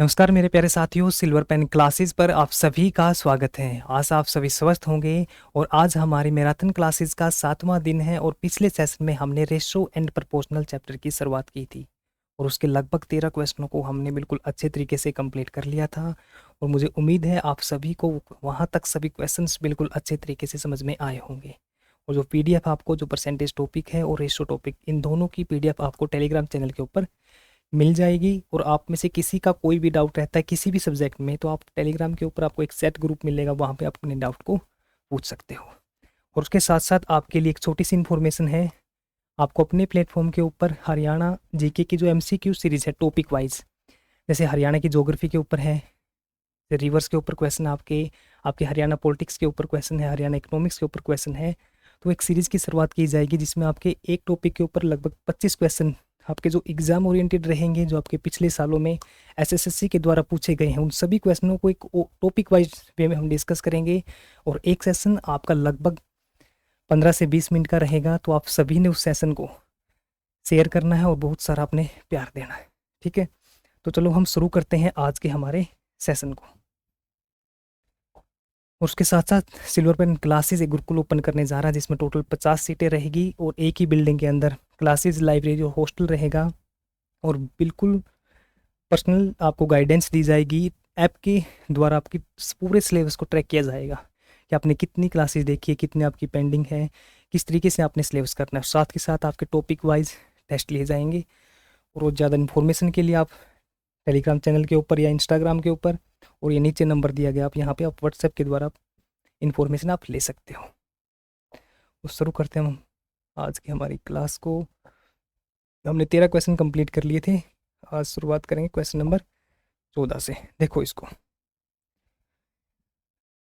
नमस्कार मेरे प्यारे साथियों, सिल्वर पेन क्लासेस पर आप सभी का स्वागत है। आज आप सभी स्वस्थ होंगे और आज हमारी मैराथन क्लासेस का 7वां दिन है और पिछले सेशन में हमने रेशो एंड प्रोपोर्शनल चैप्टर की शुरुआत की थी और उसके लगभग 13 क्वेश्चनों को हमने बिल्कुल अच्छे तरीके से कंप्लीट कर लिया था और मुझे उम्मीद है आप सभी को वहाँ तक सभी क्वेश्चंस बिल्कुल अच्छे तरीके से समझ में आए होंगे। और जो पीडीएफ आपको जो परसेंटेज टॉपिक है और रेशो टॉपिक, इन दोनों की पीडीएफ आपको टेलीग्राम चैनल के ऊपर मिल जाएगी। और आप में से किसी का कोई भी डाउट रहता है किसी भी सब्जेक्ट में, तो आप टेलीग्राम के ऊपर आपको एक सेट ग्रुप मिलेगा, वहाँ पे आप अपने डाउट को पूछ सकते हो। और उसके साथ साथ आपके लिए एक छोटी सी इन्फॉर्मेशन है, आपको अपने प्लेटफॉर्म के ऊपर हरियाणा जीके की जो एमसीक्यू सीरीज़ है टॉपिक वाइज, जैसे हरियाणा की ज्योग्राफी के ऊपर है, रिवर्स के ऊपर क्वेश्चन, आपके आपके हरियाणा पॉलिटिक्स के ऊपर क्वेश्चन है, हरियाणा इकोनॉमिक्स के ऊपर क्वेश्चन है, तो एक सीरीज़ की शुरुआत की जाएगी जिसमें आपके एक टॉपिक के ऊपर लगभग 25 क्वेश्चन आपके जो एग्ज़ाम ओरिएंटेड रहेंगे, जो आपके पिछले सालों में एसएससी के द्वारा पूछे गए हैं, उन सभी क्वेश्चनों को एक टॉपिक वाइज वे में हम डिस्कस करेंगे। और एक सेशन आपका लगभग 15 से 20 मिनट का रहेगा, तो आप सभी ने उस सेशन को शेयर करना है और बहुत सारा अपने प्यार देना है। ठीक है, तो चलो हम शुरू करते हैं आज के हमारे सेशन को। और उसके साथ साथ सिल्वर पेन क्लासेस एक गुरुकुल ओपन करने जा रहा है जिसमें टोटल 50 सीटें रहेगी और एक ही बिल्डिंग के अंदर क्लासेस, लाइब्रेरी और हॉस्टल रहेगा। और बिल्कुल पर्सनल आपको गाइडेंस दी जाएगी। ऐप के द्वारा आपकी पूरे सिलेबस को ट्रैक किया जाएगा कि आपने कितनी क्लासेस देखी है, कितनी आपकी पेंडिंग है, किस तरीके से आपने सिलेबस करना है। साथ के साथ आपके टॉपिक वाइज टेस्ट लिए जाएंगे। और ज़्यादा इन्फॉर्मेशन के लिए आप टेलीग्राम चैनल के ऊपर या इंस्टाग्राम के ऊपर, और ये नीचे नंबर दिया गया, आप यहाँ पे आप व्हाट्सएप के द्वारा इन्फॉर्मेशन आप ले सकते हो। तो शुरू करते हैं हम आज की हमारी क्लास को। हमने 13 क्वेश्चन कंप्लीट कर लिए थे, आज शुरुआत करेंगे क्वेश्चन नंबर 14 से। देखो इसको,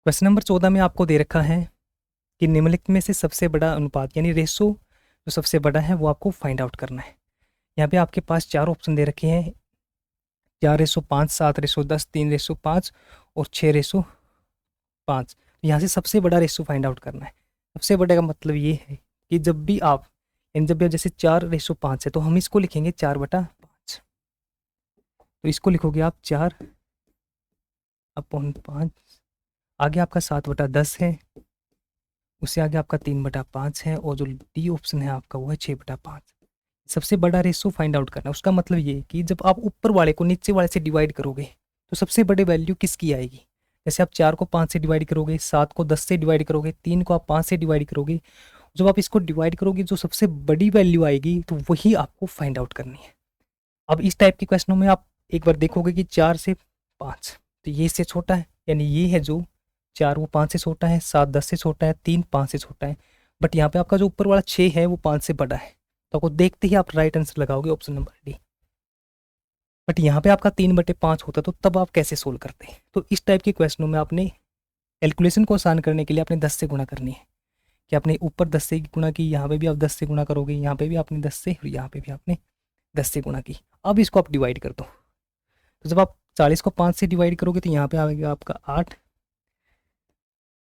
क्वेश्चन नंबर 14 में आपको दे रखा है कि निम्नलिखित में से सबसे बड़ा अनुपात यानी रेशो जो सबसे बड़ा है वो आपको फाइंड आउट करना है। यहाँ पे आपके पास 4 ऑप्शन दे रखे हैं, 4:5, 7:10, 3:5 और 6:5। यहाँ से सबसे बड़ा रेशो फाइंड आउट करना है। सबसे बड़े का मतलब ये है कि जब भी आप जैसे 4:5 है तो हम इसको लिखेंगे 4/5। तो इसको लिखोगे आप 4/5। आगे आपका 7/10 है, उससे आगे आपका 3/5 है और जो डी ऑप्शन है आपका वो है 6/5। सबसे बड़ा रेशो फाइंड आउट करना है। उसका मतलब ये कि जब आप ऊपर वाले को नीचे वाले से डिवाइड करोगे तो सबसे बड़ी वैल्यू किसकी आएगी। जैसे आप 4 को 5 से डिवाइड करोगे, 7 को 10 से डिवाइड करोगे, 3 को आप 5 से डिवाइड करोगे, जब आप इसको डिवाइड करोगे जो सबसे बड़ी वैल्यू आएगी तो वही आपको फाइंड आउट करनी है। अब इस टाइप के क्वेश्चनों में आप एक बार देखोगे कि 4 से 5 तो ये इससे छोटा है, यानी ये है जो 4 वो 5 से छोटा है, 7 10 से छोटा है, 3 5 से छोटा है। बट यहाँ पे आपका जो ऊपर वाला 6 है वो 5 से बड़ा है, तो आपको देखते ही आप राइट आंसर लगाओगे ऑप्शन नंबर डी। बट यहाँ पे आपका 3/5 होता तो तब आप कैसे सोल्व करते हैं। तो इस टाइप के क्वेश्चनों में आपने कैलकुलेशन को आसान करने के लिए आपने 10 से गुणा करनी है, कि आपने ऊपर 10 से गुणा की, यहाँ पे भी आप 10 से गुणा करोगे, यहाँ पे भी आपने 10 से और यहाँ पे भी आपने 10 से गुणा की। अब इसको आप डिवाइड कर दो, तो जब आप 40 को 5 से डिवाइड करोगे तो यहाँ पे आएगा आपका 8,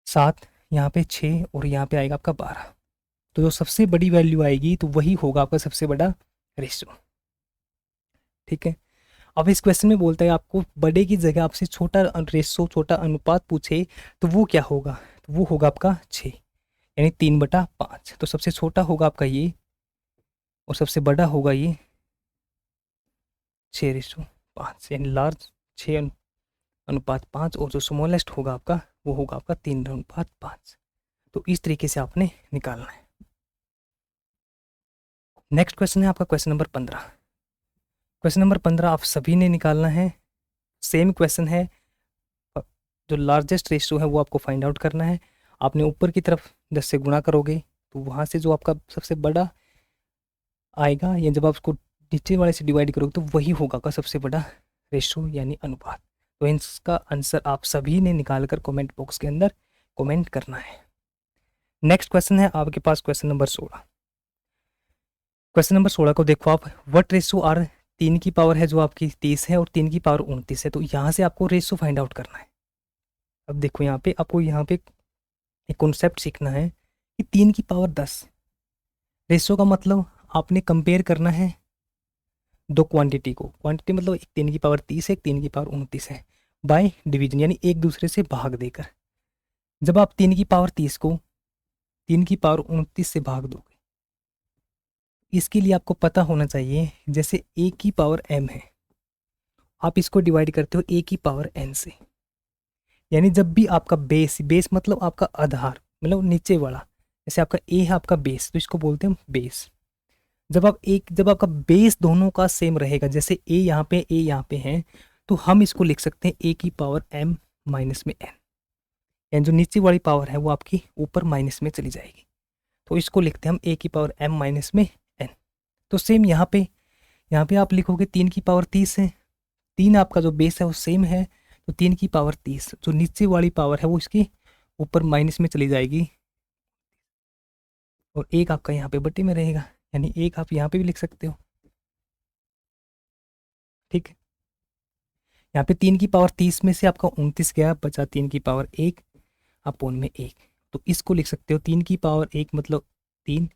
7, यहाँ पे 6 और यहाँ पे आएगा आपका 12। तो जो सबसे बड़ी वैल्यू आएगी तो वही होगा आपका सबसे बड़ा रेशियो। ठीक है, अब इस क्वेश्चन में बोलता है आपको बड़े की जगह आपसे छोटा रेशियो, छोटा अनुपात पूछे तो वो क्या होगा, तो वो होगा आपका 6 यानी 3/5। तो सबसे छोटा होगा आपका ये और सबसे बड़ा होगा ये 6:5 यानी लार्ज 6:5 और जो स्मॉलेस्ट होगा आपका वो होगा आपका 3:5। तो इस तरीके से आपने निकालना है। नेक्स्ट क्वेश्चन है आपका क्वेश्चन नंबर 15। क्वेश्चन नंबर 15 आप सभी ने निकालना है। सेम क्वेश्चन है, जो लार्जेस्ट रेशियो है वो आपको फाइंड आउट करना है। आपने ऊपर की तरफ 10 से गुणा करोगे तो वहाँ से जो आपका सबसे बड़ा आएगा, या जब आप उसको नीचे वाले से डिवाइड करोगे तो वही होगा आपका सबसे बड़ा रेशियो यानी अनुपात। तो इसका आंसर आप सभी ने निकाल कर कॉमेंट बॉक्स के अंदर कॉमेंट करना है। नेक्स्ट क्वेश्चन है आपके पास क्वेश्चन नंबर 16। क्वेश्चन नंबर 16 को देखो आप, व्हाट रेशियो आर 3 की पावर है जो आपकी 30 है और 3 की पावर 29 है। तो यहाँ से आपको रेशियो फाइंड आउट करना है। अब देखो यहाँ पे आपको यहाँ पे एक कॉन्सेप्ट सीखना है कि 3 की पावर 10 रेशियो का मतलब आपने कंपेयर करना है दो क्वांटिटी को, क्वांटिटी मतलब एक 3 की पावर 30 है, एक 3 की पावर 29 है, बाय डिवीजन यानी एक दूसरे से भाग देकर। जब आप 3 की पावर 30 को 3 की पावर 29 से भाग दोगे, इसके लिए आपको पता होना चाहिए, जैसे a की पावर m है, आप इसको डिवाइड करते हो a की पावर n से, यानी जब भी आपका बेस, बेस मतलब आपका आधार, मतलब नीचे वाला, जैसे आपका a है आपका बेस, तो इसको बोलते हैं बेस। जब आपका बेस दोनों का सेम रहेगा, जैसे a यहाँ पे a यहाँ पे है, तो हम इसको लिख सकते हैं a की पावर m माइनस में n, यानी जो नीचे वाली पावर है वो आपकी ऊपर माइनस में चली जाएगी, तो इसको लिखते हैं हम a की पावर m माइनस में n। तो सेम यहाँ पे आप लिखोगे 3 की पावर 30 है, 3 आपका जो बेस है वो सेम है, तो 3 की पावर 30 जो नीचे वाली पावर है वो इसकी ऊपर माइनस में चली जाएगी, और एक आपका यहाँ पे बटे में रहेगा, यानी एक आप यहाँ पे भी लिख सकते हो। ठीक है, यहाँ पे 3 की पावर 30 में से आपका 29 गया, बचा 3 की पावर 1 अपोन में 1, तो इसको लिख सकते हो 3 की पावर 1 मतलब 3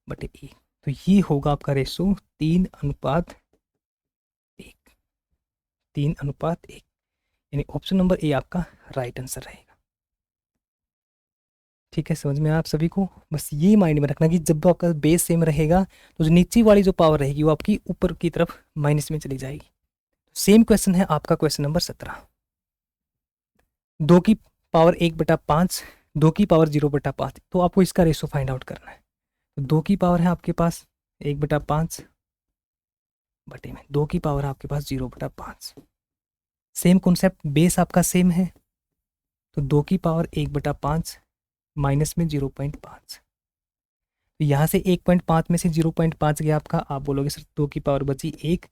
बटे 1, तो ये होगा आपका रेशो 3:1, 3:1, यानी ऑप्शन नंबर ए आपका राइट आंसर रहेगा। ठीक है, समझ में आया आप सभी को? बस ये माइंड में रखना कि जब आपका बेस सेम रहेगा, तो जो नीचे वाली जो पावर रहेगी वो आपकी ऊपर की तरफ माइनस में चली जाएगी। सेम क्वेश्चन है आपका क्वेश्चन नंबर 17, 2 की पावर 1/5, 2 की पावर 0/5, तो आपको इसका रेशो फाइंड आउट करना है। तो 2 की पावर है आपके पास 1/5 बटे में 2 की पावर है आपके पास 0/5। सेम कॉन्सेप्ट, बेस आपका सेम है, तो 2 की पावर 1/5 माइनस में 0.5, तो यहाँ से 1.5 में से 0.5 गया आपका, आप बोलोगे सर 2 की पावर बची 1,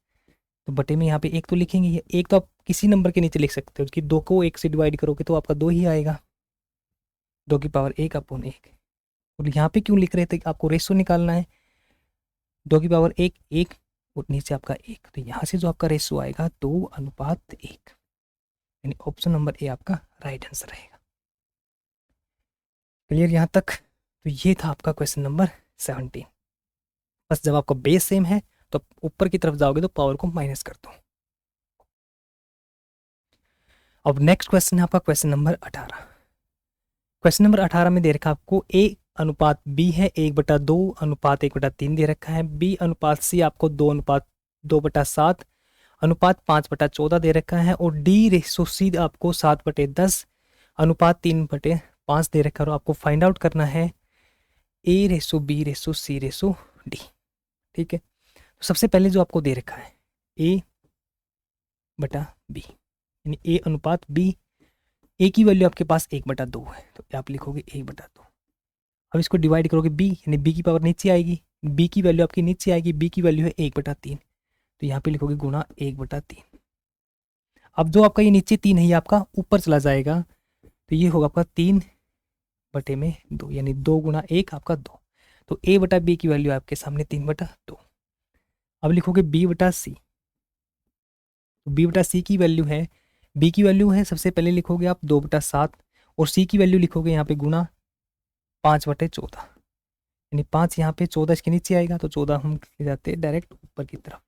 तो बटे में यहाँ पे 1 तो लिखेंगे ही, 1 तो आप किसी नंबर के नीचे लिख सकते हो कि 2 को 1 से डिवाइड करोगे तो आपका 2 ही आएगा, 2 की पावर 1 अपोन 1। और यहाँ पे क्यों लिख रहे थे, आपको रेशो निकालना है, 2 की पावर 1 1 और नीचे आपका 1, तो यहाँ से जो आपका रेशो आएगा 2:1, यानी ऑप्शन नंबर ए आपका राइट आंसर रहेगा। क्लियर यहाँ तक? तो ये था आपका क्वेश्चन नंबर 17। बस जब आपका बेस सेम है तो ऊपर की तरफ जाओगे तो पावर को माइनस कर दो। अब नेक्स्ट क्वेश्चन है आपका क्वेश्चन नंबर 18। क्वेश्चन नंबर 18 में दे रखा आपको A:B है 1/2 / 1/3 दे रखा है, B:C आपको 2:2/7 अनुपात 5/14 दे रखा है, और D:C आपको 7/10 अनुपात 3/5 दे रखा है, और आपको फाइंड आउट करना है A:B:C:D। ठीक है, तो सबसे पहले जो आपको दे रखा है A/B, यानी A:B, A की वैल्यू आपके पास 1/2 है, तो आप लिखोगे 1/2। अब इसको डिवाइड करोगे B, यानी B की पावर नीचे आएगी, B की वैल्यू आपकी नीचे आएगी, B की वैल्यू है 1/3, तो यहाँ पे लिखोगे गुणा 1/3। अब जो आपका ये नीचे 3 है ये आपका ऊपर चला जाएगा, तो ये होगा आपका 3/2, यानी 2 गुणा 1 आपका 2, तो A/B की वैल्यू आपके सामने 3/2। अब लिखोगे B/C, तो B/C की वैल्यू है, B की वैल्यू है सबसे पहले लिखोगे आप 2/7, और C की वैल्यू लिखोगे यहाँ पे गुणा 5/14, यानी 5 यहाँ पे 14 इसके नीचे आएगा, तो 14 हम ले जाते हैं डायरेक्ट ऊपर की तरफ।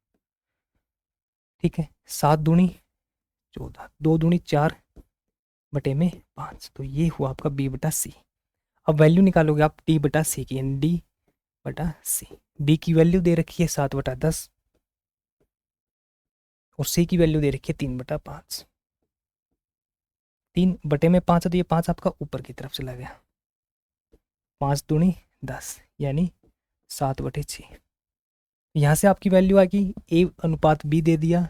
ठीक है, 7 दूनी 14, 2 दूनी 4 बटे में 5, तो ये हुआ आपका B/C। अब वैल्यू निकालोगे आप D/C की, यानी D/C। D की वैल्यू दे रखी है 7/10, और C की वैल्यू दे रखी है 3/5। 3 बटे में 5 है, तो ये 5 आपका ऊपर की तरफ चला गया, 5 दूनी 10, यानी 7/6। यहाँ से आपकी वैल्यू आ गई A/B दे दिया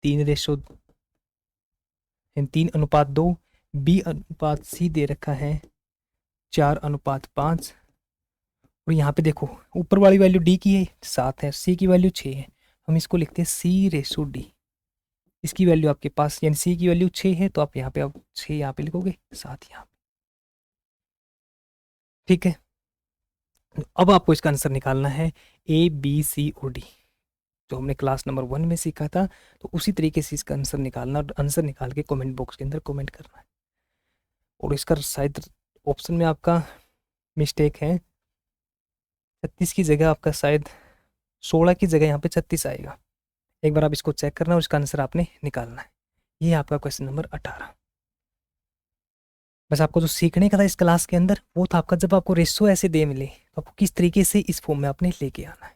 3:2, B/C दे रखा है 4:5, और यहाँ पे देखो ऊपर वाली वैल्यू D की है 7 है, C की वैल्यू 6 है, हम इसको लिखते हैं C/D। इसकी वैल्यू आपके पास, यानी C की वैल्यू 6 है, तो आप यहाँ पे अब 6 यहाँ पे लिखोगे, 7 यहाँ पे। ठीक है, अब आपको इसका आंसर निकालना है A B C और D, जो हमने क्लास नंबर 1 में सीखा था, तो उसी तरीके से इसका आंसर निकालना, और आंसर निकाल के कमेंट बॉक्स के अंदर कमेंट करना है। और इसका शायद ऑप्शन में आपका मिस्टेक है, 36 की जगह आपका शायद 16 की जगह यहाँ पे 36 आएगा। एक बार आप इसको चेक करना और इसका आंसर आपने निकालना है। ये आपका क्वेश्चन नंबर 18। बस आपको जो सीखने का था इस क्लास के अंदर वो था आपका, जब आपको रेशो ऐसे दे मिले तो आपको किस तरीके से इस फॉर्म में आपने लेके आना है।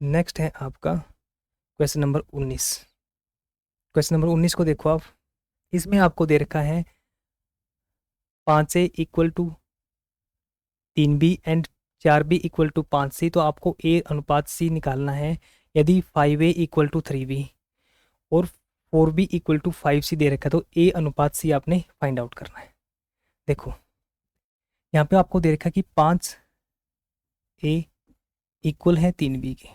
नेक्स्ट है आपका क्वेश्चन नंबर 19। क्वेश्चन नंबर 19 को देखो आप, इसमें आपको दे रखा है 5A equal to 3B and 4B equal to 5C। तो आपको A अनुपात C निकालना है। यदि 5A इक्वल टू 3B और 4B इक्वल टू 5C दे रखा है तो A अनुपात C आपने फाइंड आउट करना है। देखो यहाँ पे आपको दे रखा है कि 5A इक्वल है 3B के,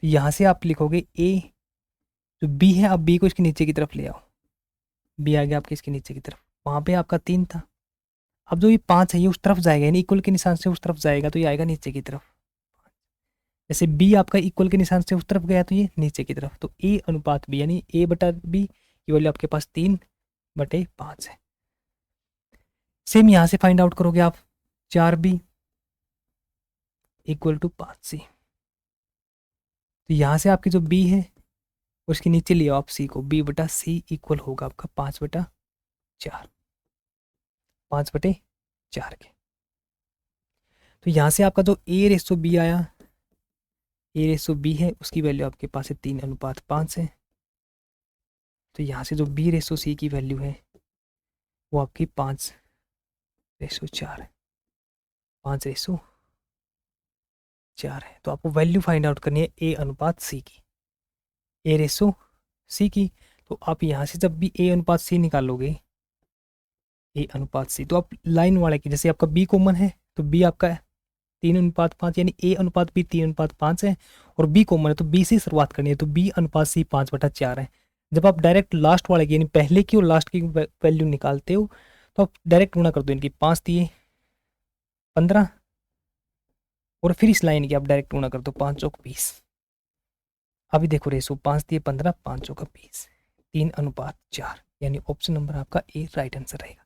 तो यहाँ से आप लिखोगे A जो B है, आप B को इसके नीचे की तरफ ले आओ। B आ गया आपके इसके नीचे की तरफ, वहाँ पे आपका 3 था। अब जो ये 5 है ये उस तरफ जाएगा, यानी इक्वल के निशान से उस तरफ जाएगा तो ये आएगा नीचे की तरफ। जैसे B आपका इक्वल के निशान से उस तरफ गया तो ये नीचे की तरफ। तो A अनुपात B यानी A बटा B की वैल्यू आपके पास 3/5 है। सेम यहाँ से फाइंड आउट करोगे आप 4B इक्वल टू 5C। तो यहाँ से आपकी जो B है उसके नीचे लिया आप C को, B बटा C इक्वल होगा आपका 5/4, 5/4 के। तो यहाँ से आपका जो A/B आया, A/B है उसकी वैल्यू आपके पास है 3/5 है। तो यहाँ से जो B/C की वैल्यू है वो आपकी 5/4 है, 5/4 है। तो आपको वैल्यू फाइंड आउट करनी है A अनुपात C की, A/C की। तो आप यहाँ से जब भी A अनुपात C निकालोगे, A अनुपात C, तो आप लाइन वाले की, जैसे आपका B कॉमन है तो B आपका 3/5 यानी A अनुपात B 3/5 है, और B कॉमन है तो B से शुरुआत करनी है तो B अनुपात C 5/4 है। जब आप डायरेक्ट लास्ट वाले की यानी पहले की और लास्ट की वैल्यू निकालते हो तो आप डायरेक्ट गुणा कर दो इनकी, 5 दिए 15 और फिर इस लाइन की आप डायरेक्ट गुणा कर दो, 5 चौक 20। अभी देखो रेसो 5 दिए 15, 5 चौका 20, 3/4 यानी ऑप्शन नंबर आपका ए राइट आंसर रहेगा।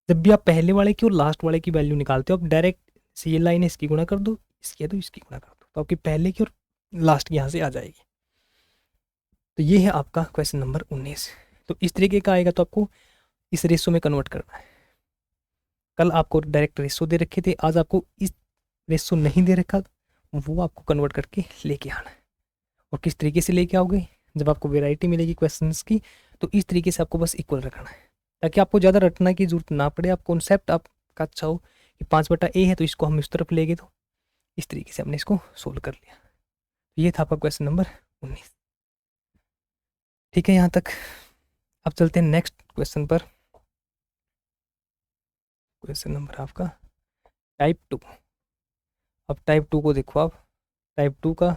जब भी आप पहले वाले की और लास्ट वाले की वैल्यू निकालते हो आप डायरेक्ट से ये लाइन है इसकी गुणा कर दो, इसकी है तो इसकी गुणा कर दो, तो आपकी पहले की और लास्ट की यहाँ से आ जाएगी। तो ये है आपका क्वेश्चन नंबर 19। तो इस तरीके का आएगा तो आपको इस रेशो में कन्वर्ट करना है। कल आपको डायरेक्ट रेशो दे रखे थे, आज आपको इस रेशो नहीं दे रखा, वो आपको कन्वर्ट करके लेके आना है। और किस तरीके से लेके आओगे, जब आपको वेराइटी मिलेगी क्वेश्चंस की तो इस तरीके से आपको बस इक्वल रखना है, ताकि आपको ज़्यादा रटना की जरूरत ना पड़े। आप कॉन्सेप्ट आपका अच्छा हो कि 5/A है तो इसको हम इस तरफ ले गए, तो इस तरीके से हमने इसको सोल्व कर लिया। ये था आपका क्वेश्चन नंबर 19। ठीक है यहाँ तक। अब चलते हैं नेक्स्ट क्वेश्चन पर। क्वेश्चन नंबर आपका टाइप 2। अब टाइप 2 को देखो आप। टाइप 2 का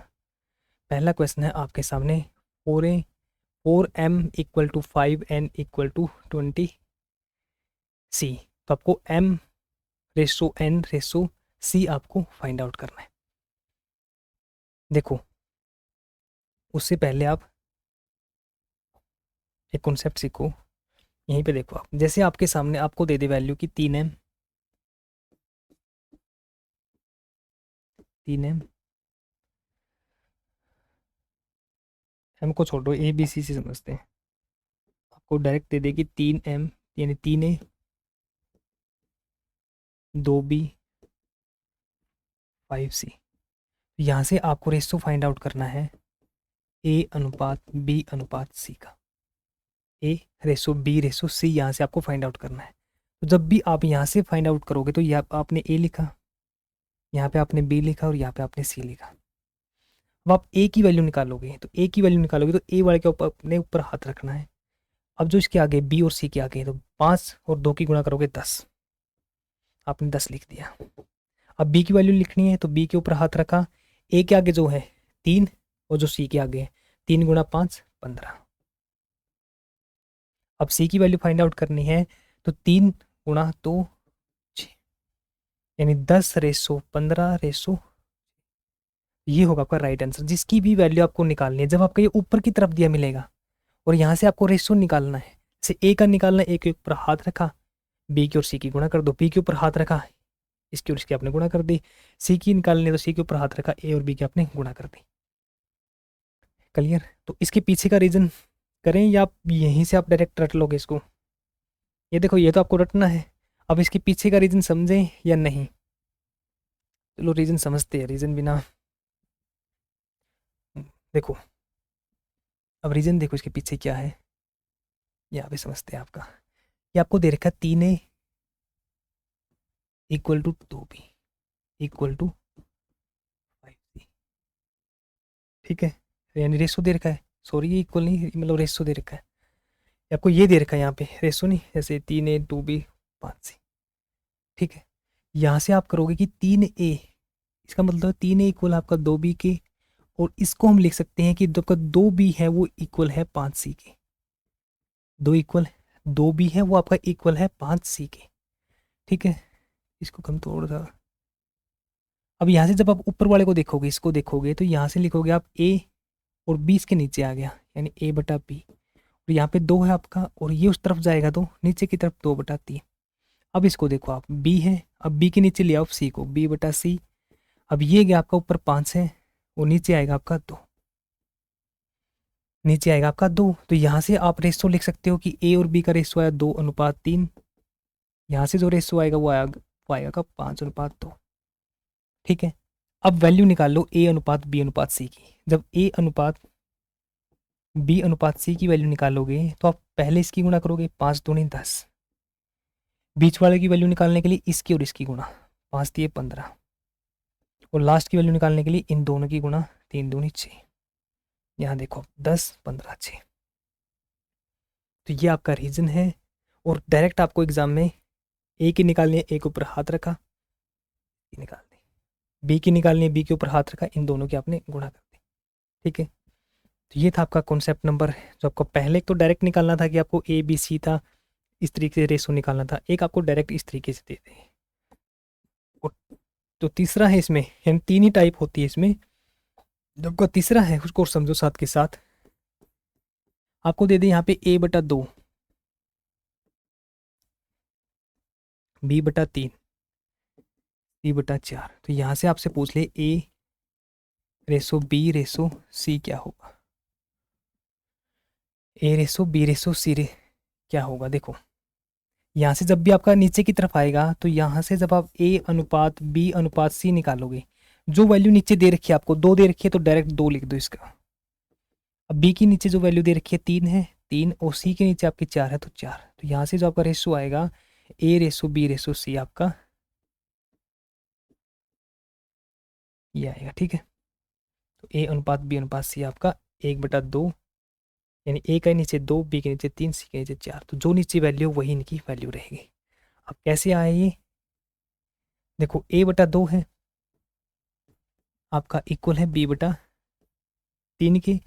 पहला क्वेश्चन है आपके सामने, 4m equal to 5n equal to 20c। तो आपको m/n/c आपको फाइंड आउट करना है। देखो उससे पहले आप एक कॉन्सेप्ट सीखो। यहीं पे देखो आप, जैसे आपके सामने आपको दे दे वैल्यू की 3m m को छोड़ो, ABC से समझते हैं। आपको डायरेक्ट दे दे कि 3m यानी 3a 2b 5c। यहाँ से आपको रेशो फाइंड आउट करना है A अनुपात B अनुपात C का। A/B/C यहाँ से आपको फाइंड आउट करना है। तो जब भी आप यहाँ से फाइंड आउट करोगे तो यहाँ आपने A लिखा, यहाँ पे आपने B लिखा और यहाँ पे आपने C लिखा। अब आप A की वैल्यू निकालोगे तो A की वैल्यू निकालोगे तो A वाले के ऊपर अपने ऊपर हाथ रखना है। अब जो इसके आगे B और C के आगे तो 5 और 2 की गुणा करोगे 10, आपने 10 लिख दिया। अब B की वैल्यू लिखनी है तो B के ऊपर हाथ रखा, A के आगे जो है 3 और जो C के आगे है 3 गुणा 5 15। अब C की वैल्यू फाइंड आउट करनी है तो 3 गुणा 2 6 यानी 10/15 ये होगा आपका राइट आंसर। जिसकी भी वैल्यू आपको निकालनी है, जब आपका ये ऊपर की तरफ दिया मिलेगा और यहाँ से आपको रेशो निकालना है, से ए का निकालना, ए के ऊपर हाथ रखा, बी की और सी की गुणा कर दो, बी के ऊपर हाथ रखा, इसकी और इसकी आपने गुणा कर दी, सी की निकालने तो सी के ऊपर हाथ रखा, ए और बी की आपने गुणा कर दी। क्लियर? तो इसके पीछे का रीजन करें या आप यहीं से आप डायरेक्ट रट लोगे इसको? ये देखो, ये तो आपको रटना है, अब इसके पीछे का रीजन समझें या नहीं? चलो रीजन समझते हैं, रीजन बिना देखो, अब रीजन देखो इसके पीछे क्या है, यहाँ पे समझते हैं आपका। ये आपको दे रखा है 3a equal to 2b equal to 5c, ठीक है, यानी रेशो दे रखा है, सॉरी ये इक्वल नहीं, मतलब रेशो दे रखा है, आपको ये दे रखा है यहाँ पे रेशो नहीं, जैसे 3a 2b 5c, ठीक है। यहाँ से आप करोगे कि 3a, इसका मतलब 3a इक्वल आपका 2b के, और इसको हम लिख सकते हैं कि जो आपका 2b है वो इक्वल है 5c के, 2b है वो आपका इक्वल है 5c के, ठीक है। इसको कम थोड़ा सा, अब यहाँ से जब आप ऊपर वाले को देखोगे, इसको देखोगे तो यहाँ से लिखोगे आप a और b इसके नीचे आ गया, यानी a बटा b, और यहाँ पे 2 है आपका, और ये उस तरफ जाएगा तो नीचे की तरफ 2/3। अब इसको देखो आप, b है, अब b के नीचे ले आओ c को, b बटा c, अब ये गया आपका ऊपर 5 है और नीचे आएगा आपका 2, नीचे आएगा आपका 2, तो यहाँ से आप रेशो लिख सकते हो कि a और b का रेशो आया 2:3, यहाँ से जो रेशो आएगा वो आएगा का 5:2, ठीक है। अब वैल्यू निकाल लो a अनुपात b अनुपात c की, जब a अनुपात b अनुपात c की वैल्यू निकालोगे तो आप पहले इसकी गुणा करोगे, 5 दूनी 10, बीच वाले की वैल्यू निकालने के लिए इसकी और इसकी गुणा, 5 दिए 15, और लास्ट की वैल्यू निकालने के लिए इन दोनों की गुणा, 3 दूनी 6, यहाँ देखो 10 15 6, तो ये आपका रीजन है। और डायरेक्ट आपको एग्जाम में ए की निकालनी है, ए के ऊपर हाथ रखा, निकाल दी, बी की निकालनी है, बी के ऊपर हाथ रखा, इन दोनों की आपने गुणा कर दी, ठीक है। तो ये था आपका कॉन्सेप्ट नंबर, जो आपको पहले तो डायरेक्ट निकालना था कि आपको ए बी सी था, इस तरीके से रेशो निकालना था, एक आपको डायरेक्ट इस तरीके से दे दें। और तो तीसरा है इसमें, यानी 3 ही टाइप होती है इसमें, जो आपका तीसरा है उसको समझो साथ के साथ, आपको दे दें यहाँ पे a बटा 2, b बटा 3, c बटा 4, तो यहाँ से आपसे पूछ ले a ratio b ratio c क्या होगा, a ratio b ratio c क्या होगा। देखो यहाँ से जब भी आपका नीचे की तरफ आएगा तो यहाँ से जब आप a अनुपात b अनुपात c निकालोगे, जो वैल्यू नीचे दे रखी है आपको 2 दे रखी है तो डायरेक्ट 2 लिख दो इसका, अब b की नीचे जो वैल्यू दे रखी है 3 है 3, और c के नीचे आपकी 4 है तो 4, तो यहाँ से जो आपका रेशो आएगा a ratio b ratio c आपका ये आएगा, ठीक है। तो a अनुपात b अनुपात c आपका 1/2, यानी a के नीचे 2, b के नीचे 3, c के नीचे 4, तो जो नीचे वैल्यू वही इनकी वैल्यू रहेगी। अब कैसे आए ये, देखो a/2 है आपका इक्वल है b/3 के,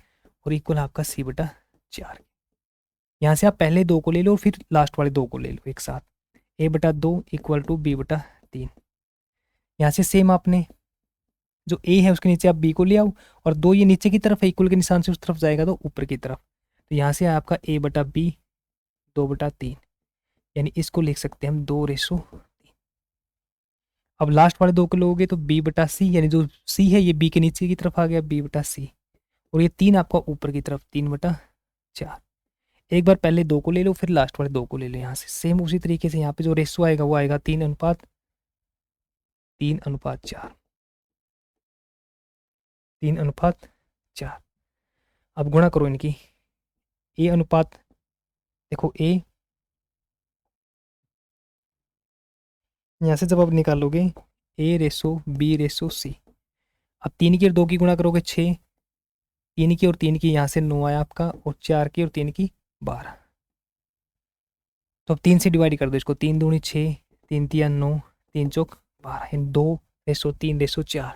और इक्वल आपका c/4। यहाँ से आप पहले 2 को ले लो फिर लास्ट वाले 2 को ले लो एक साथ, a/2 इक्वल टू b/3, यहाँ से सेम आपने जो a है उसके नीचे आप b को ले आओ, और 2 ये नीचे की तरफ है, इक्वल के निशान से उस तरफ जाएगा तो ऊपर की तरफ, तो यहाँ से आपका a/b 2/3, यानी इसको लिख सकते हैं हम 2:3। अब लास्ट वाले 2 को लोगे तो b/c, यानी जो c है ये b के नीचे की तरफ आ गया b/c, और ये 3 आपका ऊपर की तरफ 3/4। एक बार पहले 2 को ले लो फिर लास्ट वाले 2 को ले लो, यहाँ से सेम उसी तरीके से यहाँ पे जो रेशो आएगा वो आएगा 3:4, 3:4। अब गुणा करो इनकी, a अनुपात, देखो a, यहाँ से जब आप निकालोगे a ratio b ratio c, अब 3 की और 2 की गुणा करोगे 6, 3 की और 3 की यहाँ से 9 आया आपका, और 4 की और 3 की 12, तो अब 3 से डिवाइड कर दो इसको, 3 दूनी 6, 3 तिया 9, 3 चौक 12, यानी 2:3:4,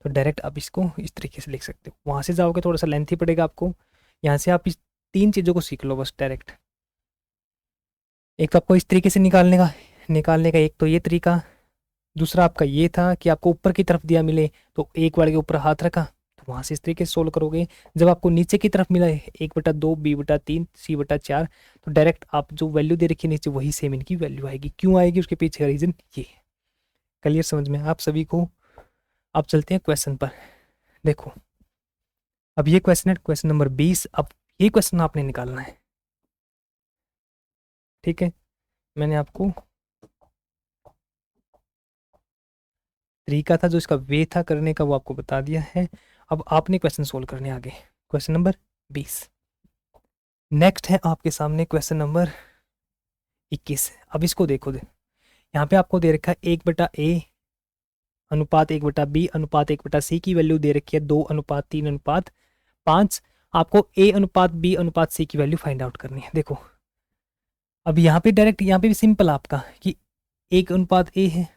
तो डायरेक्ट आप इसको इस तरीके से लिख सकते हो। वहाँ से जाओगे थोड़ा सा लेंथी पड़ेगा आपको, यहाँ से आप इस 3 चीज़ों को सीख लो बस डायरेक्ट। एक तो आपको इस तरीके से निकालने का एक तो ये तरीका, दूसरा आपका ये था कि आपको ऊपर की तरफ दिया मिले तो एक वाले के ऊपर हाथ रखा, तो तो वहाँ से इस तरीके से सोल्व करोगे। जब आपको नीचे की तरफ मिला है 1/2 b/3 c/4, तो डायरेक्ट आप जो वैल्यू दे रखी है नीचे वही सेम इनकी वैल्यू आएगी। क्यों आएगी उसके पीछे का रीज़न ये है। क्लियर समझ में आप सभी को। अब चलते हैं क्वेश्चन पर। देखो अब ये क्वेश्चन है क्वेश्चन नंबर 20। अब ये क्वेश्चन आपने निकालना है, ठीक है। मैंने आपको तरीका था जो इसका वे था करने का वो आपको बता दिया है। अब आपने क्वेश्चन सोल्व करने आगे। क्वेश्चन नंबर 20 नेक्स्ट है आपके सामने क्वेश्चन नंबर 21। अब इसको देखो यहाँ पे आपको दे रखा है 1/a अनुपात 1/b अनुपात 1/c की वैल्यू दे रखी है 2:3:5। आपको a अनुपात b अनुपात c की वैल्यू फाइंड आउट करनी है। देखो अब यहाँ पे डायरेक्ट यहाँ पे भी सिंपल आपका कि 1:a है,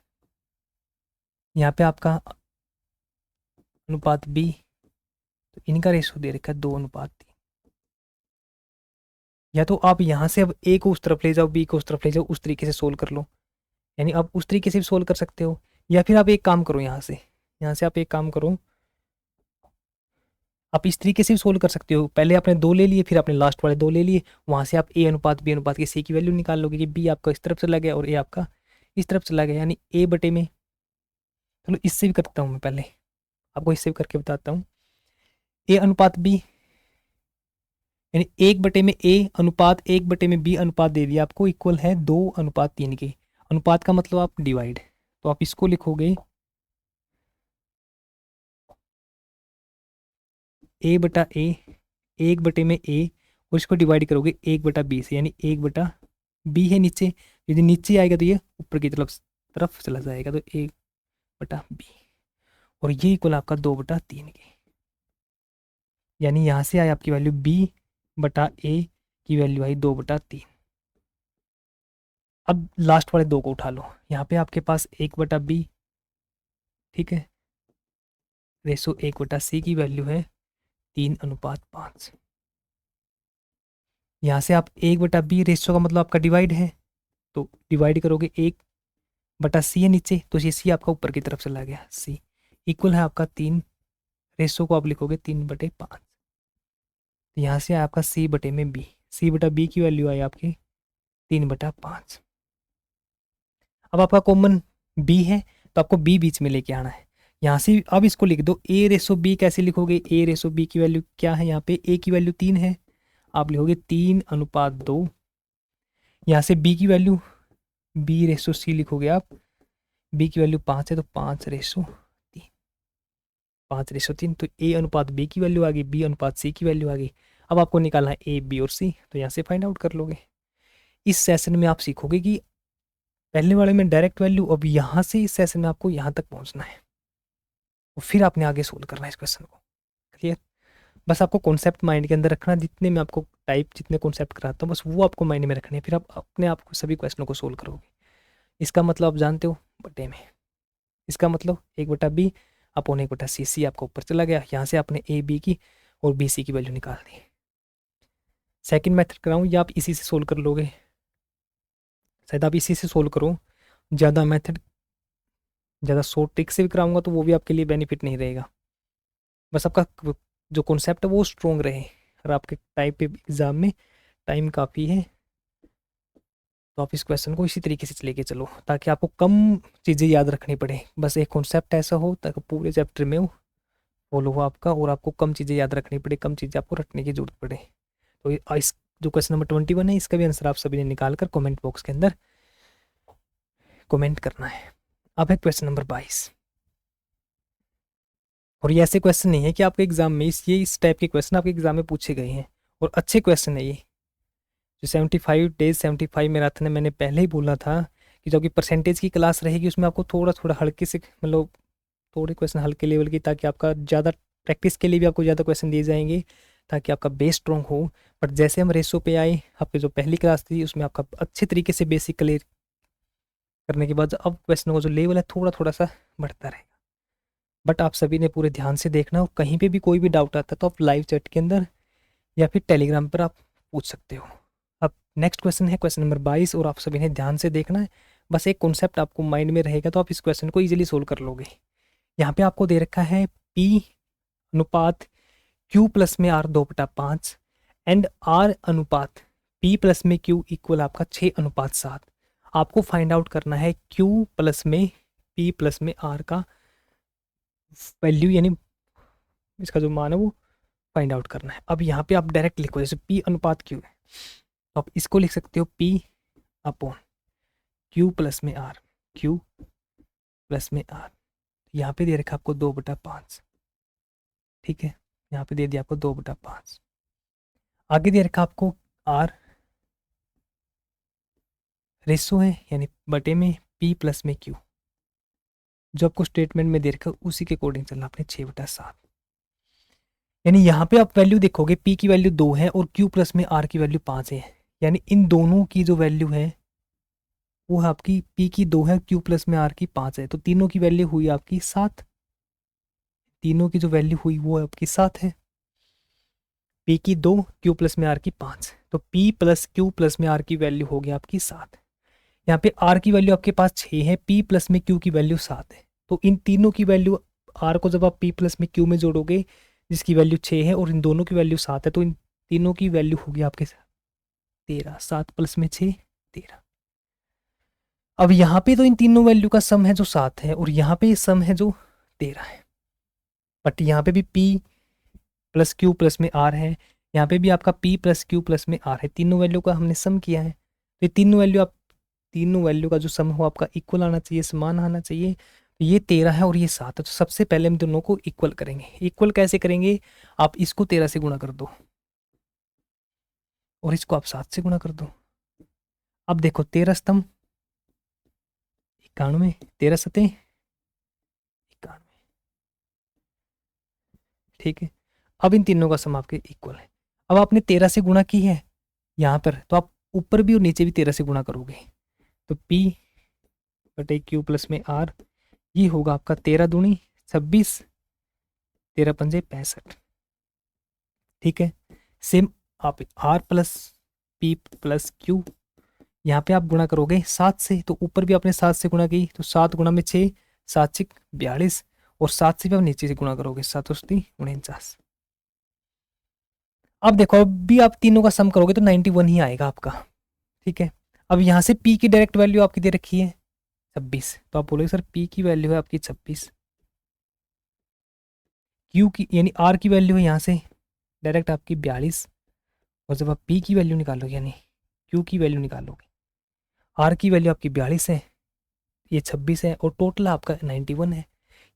यहाँ पे आपका अनुपात b, तो इनका रेशो दे रखा है 2:3। या तो आप यहाँ से अब a को उस तरफ ले जाओ, b को उस तरफ ले जाओ, उस तरीके से सोल्व कर लो। यानी आप उस तरीके से भी सोल्व कर सकते हो, या फिर आप एक काम करो यहाँ से आप एक काम करो, आप इस तरीके से भी सोल्व कर सकते हो। पहले आपने 2 ले लिए, फिर आपने लास्ट वाले 2 ले लिए, वहाँ से आप a अनुपात b अनुपात के c की वैल्यू निकाल लोगे कि b आपका इस तरफ चला गया और a आपका इस तरफ चला गया, यानी a बटे में। चलो इससे भी करता हूँ मैं, पहले आपको इससे भी करके बताता हूँ। a अनुपात b यानी 1/में a अनुपात 1/में b अनुपात दे दिया आपको, इक्वल है 2:3 के। अनुपात का मतलब आप डिवाइड, तो आप इसको लिखोगे a/a 1/में a और इसको डिवाइड करोगे 1/b से, यानी 1/b है नीचे, यदि नीचे आएगा तो ये ऊपर की तरफ चला जाएगा, तो 1/b और ये इक्वल आपका 2/3 के। यानी यहाँ से आए आपकी वैल्यू b/a की वैल्यू आई 2/3। अब लास्ट वाले 2 को उठा लो, यहाँ पे आपके पास 1/b, ठीक है, रेशो 1/c की वैल्यू है 3:5। यहाँ से आप 1/b रेशो का मतलब आपका डिवाइड है, तो डिवाइड करोगे 1/c है नीचे, तो ये c आपका ऊपर की तरफ चला गया, c इक्वल है आपका 3, रेशो को आप लिखोगे 3/5। तो यहाँ से आपका c/में b, c/b की वैल्यू आई आपकी 3/5। अब आपका कॉमन b है, तो आपको b बीच में लेके आना है। यहाँ से अब इसको लिख दो a/b। कैसे लिखोगे, a/b की वैल्यू क्या है, यहाँ पे a की वैल्यू 3 है, आप लिखोगे 3:2। यहाँ से b की वैल्यू b/c लिखोगे आप, b की वैल्यू 5 है तो 5/3, 5/3। तो a अनुपात b की वैल्यू आ गई, b अनुपात c की वैल्यू आ गई। अब आपको निकालना है a, b और c, तो यहाँ से फाइंड आउट कर लोगे। इस सेशन में आप सीखोगे कि पहले वाले में डायरेक्ट वैल्यू, अब यहाँ से इस सेशन में आपको यहाँ तक पहुँचना है और फिर आपने आगे सोल्व करना है इस क्वेश्चन को। क्लियर? बस आपको कॉन्सेप्ट माइंड के अंदर रखना, जितने मैं आपको जितने कॉन्सेप्ट कराता हूँ बस वो आपको माइंड में रखने हैं, फिर आप अपने आप को सभी क्वेश्चनों को सोल्व करोगे। इसका मतलब आप जानते हो बटे में, इसका मतलब 1/b अपॉन 1/c, c आपका ऊपर चला गया, यहाँ से आपने a b की और b c की वैल्यू निकाल दी। सेकंड मेथड कराऊँ या आप इसी से सोल्व कर लोगे? शायद आप इसी से सोल्व करो, ज़्यादा मेथड ज़्यादा शॉर्ट ट्रिक से भी कराऊंगा तो वो भी आपके लिए बेनिफिट नहीं रहेगा। बस आपका जो कॉन्सेप्ट है वो स्ट्रॉन्ग रहे, और आपके टाइप पे एग्ज़ाम में टाइम काफ़ी है, तो आप इस क्वेश्चन को इसी तरीके से लेके चलो ताकि आपको कम चीज़ें याद रखनी पड़े। बस एक कॉन्सेप्ट ऐसा हो ताकि पूरे चैप्टर में वो फॉलो हो आपका, और आपको कम चीज़ें याद रखनी पड़े, कम चीज़ें आपको रखने की जरूरत पड़े। तो इस जो क्वेश्चन नंबर 21 है इसका भी आंसर आप सभी ने निकाल कर कॉमेंट बॉक्स के अंदर कॉमेंट करना है। अब है क्वेश्चन नंबर 22, और ये ऐसे क्वेश्चन नहीं है कि आपके एग्जाम में इस टाइप के क्वेश्चन आपके एग्जाम में पूछे गए हैं, और अच्छे क्वेश्चन है ये। जो 75 डेज 75 मैराथन है, मैंने पहले ही बोला था कि जो कि परसेंटेज की क्लास रहेगी उसमें आपको थोड़ा थोड़ा हल्के से, मतलब थोड़े क्वेश्चन हल्के लेवल की, ताकि आपका ज़्यादा प्रैक्टिस के लिए भी आपको ज़्यादा क्वेश्चन दिए जाएंगे ताकि आपका बेस स्ट्रॉन्ग हो। बट जैसे हम रेशो पे आए, आपकी जो पहली क्लास थी उसमें आपका अच्छे तरीके से बेसिक क्लियर करने के बाद अब क्वेश्चनों का जो लेवल है थोड़ा थोड़ा सा बढ़ता रहेगा। बट आप सभी ने पूरे ध्यान से देखना, और कहीं पे भी कोई भी डाउट आता है तो आप लाइव चैट के अंदर या फिर टेलीग्राम पर आप पूछ सकते हो। अब नेक्स्ट क्वेश्चन है क्वेश्चन नंबर 22, और आप सभी ने ध्यान से देखना है। बस एक कॉन्सेप्ट आपको माइंड में रहेगा तो आप इस क्वेश्चन को ईजिली सोल्व कर लोगे। यहाँ पे आपको दे रखा है p अनुपात Q प्लस में R 2/5 एंड R अनुपात P प्लस में Q इक्वल आपका 6:7। आपको फाइंड आउट करना है Q प्लस में P प्लस में R का वैल्यू, यानी इसका जो मान है वो फाइंड आउट करना है। अब यहाँ पे आप डायरेक्ट लिखो, जैसे P अनुपात Q है तो आप इसको लिख सकते हो P अपॉन Q प्लस में R, Q प्लस में R। यहाँ पे दे रखा आपको 2/5, ठीक है, यहाँ पे दे दिया आपको 2/5। आगे दे रखा आपको R रेशो है, यानी बटे में P प्लस में Q, जो आपको स्टेटमेंट में दे रखा उसी के अकॉर्डिंग चलना आपने 6/7। यानी यहाँ पे आप वैल्यू देखोगे P की वैल्यू 2 है और Q प्लस में R की वैल्यू 5 है, यानी इन दोनों की जो वैल्यू है वो है आपकी P की 2 है, Q प्लस में R की 5 है, तो तीनों की वैल्यू हुई आपकी 7। तीनों की जो वैल्यू हुई वो आपकी 7 है। P की 2, Q प्लस में R की 5, तो P प्लस Q प्लस में R की वैल्यू हो गई आपकी 7। यहाँ पे R की वैल्यू आपके पास 6 है, P प्लस में Q की वैल्यू 7 है, तो इन तीनों की वैल्यू R को जब आप P प्लस में Q में जोड़ोगे जिसकी वैल्यू 6 है और इन दोनों की वैल्यू 7 है, तो इन तीनों की वैल्यू होगी आपके 13। 7 प्लस में 6 13। अब यहाँ पे तो इन तीनों वैल्यू का सम है जो 7 है और यहाँ पे सम है जो 13 है, बट यहाँ पे भी P प्लस Q प्लस में R है, यहाँ पे भी आपका P प्लस Q प्लस में R है, तीनों वैल्यू का हमने सम किया है। तो ये तीनों वैल्यू का जो सम हो आपका इक्वल आना चाहिए, समान आना चाहिए। तो ये 13 है और ये 7 है, तो सबसे पहले हम दोनों को इक्वल करेंगे। इक्वल कैसे करेंगे, आप इसको 13 से गुणा कर दो और इसको आप 7 से गुणा कर दो। अब देखो 13 स्तंभ 91, 13 सते 91, ठीक है। अब इन तीनों का सम आपके इक्वल है। अब आपने 13 से गुणा की है यहाँ पर, तो आप ऊपर भी और नीचे भी 13 से गुणा करोगे, तो P बटे Q प्लस में R ये होगा आपका 13 दूनी 26, 13 पंजे 65, ठीक है। सेम आप R plus P plus Q यहाँ पे आप गुणा करोगे 7 से, तो ऊपर भी आपने 7 से गुणा की, तो 7 गुणा में 6, 7 6 42, और 7 से भी आप नीचे से गुणा करोगे 7 49। अब देखो अब भी आप तीनों का सम करोगे तो 91 ही आएगा आपका, ठीक है। अब यहाँ से P की डायरेक्ट वैल्यू आपकी दे रखी है 26, तो आप बोलोगे सर P की वैल्यू है आपकी 26, Q की यानी R की वैल्यू है यहाँ से डायरेक्ट आपकी 42, और जब आप P की वैल्यू निकालोगे यानी Q की वैल्यू निकालोगे, R की वैल्यू आपकी 42 है, ये 26 है, और टोटल आपका 91 है।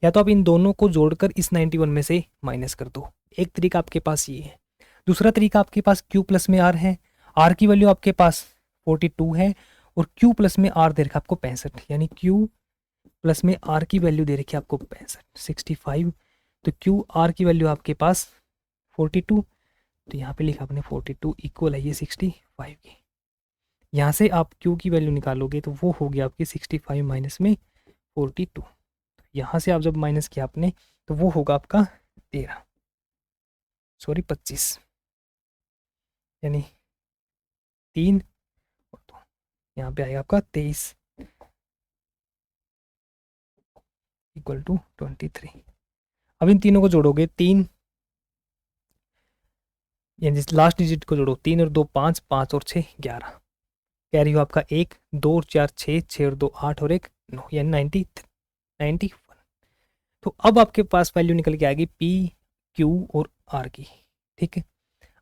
या तो आप इन दोनों को जोड़कर इस 91 में से माइनस कर दो, एक तरीका आपके पास ये है। दूसरा तरीका आपके पास Q प्लस में R है, R की वैल्यू आपके पास 42 है और Q प्लस में R दे रखा आपको 65, यानी Q प्लस में R की वैल्यू दे रखी है आपको 65, तो Q R की वैल्यू आपके पास 42, तो यहाँ पे लिखा आपने 42 इक्वल है ये 65 की। यहाँ से आप Q की वैल्यू निकालोगे तो वो होगी आपकी 65 माइनस में 42, यहाँ से आप जब माइनस किया आपने तो वो होगा आपका 25, यानी 3 और 2, यहाँ पे आएगा आपका 23 इक्वल टू 23। अब इन तीनों को जोड़ोगे 3, यानी लास्ट डिजिट को जोड़ो 3 और 2 5, 5 और 6 11, कैरी हो आपका 1 2 और 4 6, 6 और 2 8 और 1 9, यानी 91। तो अब आपके पास वैल्यू निकल के आएगी P Q और R की, ठीक है।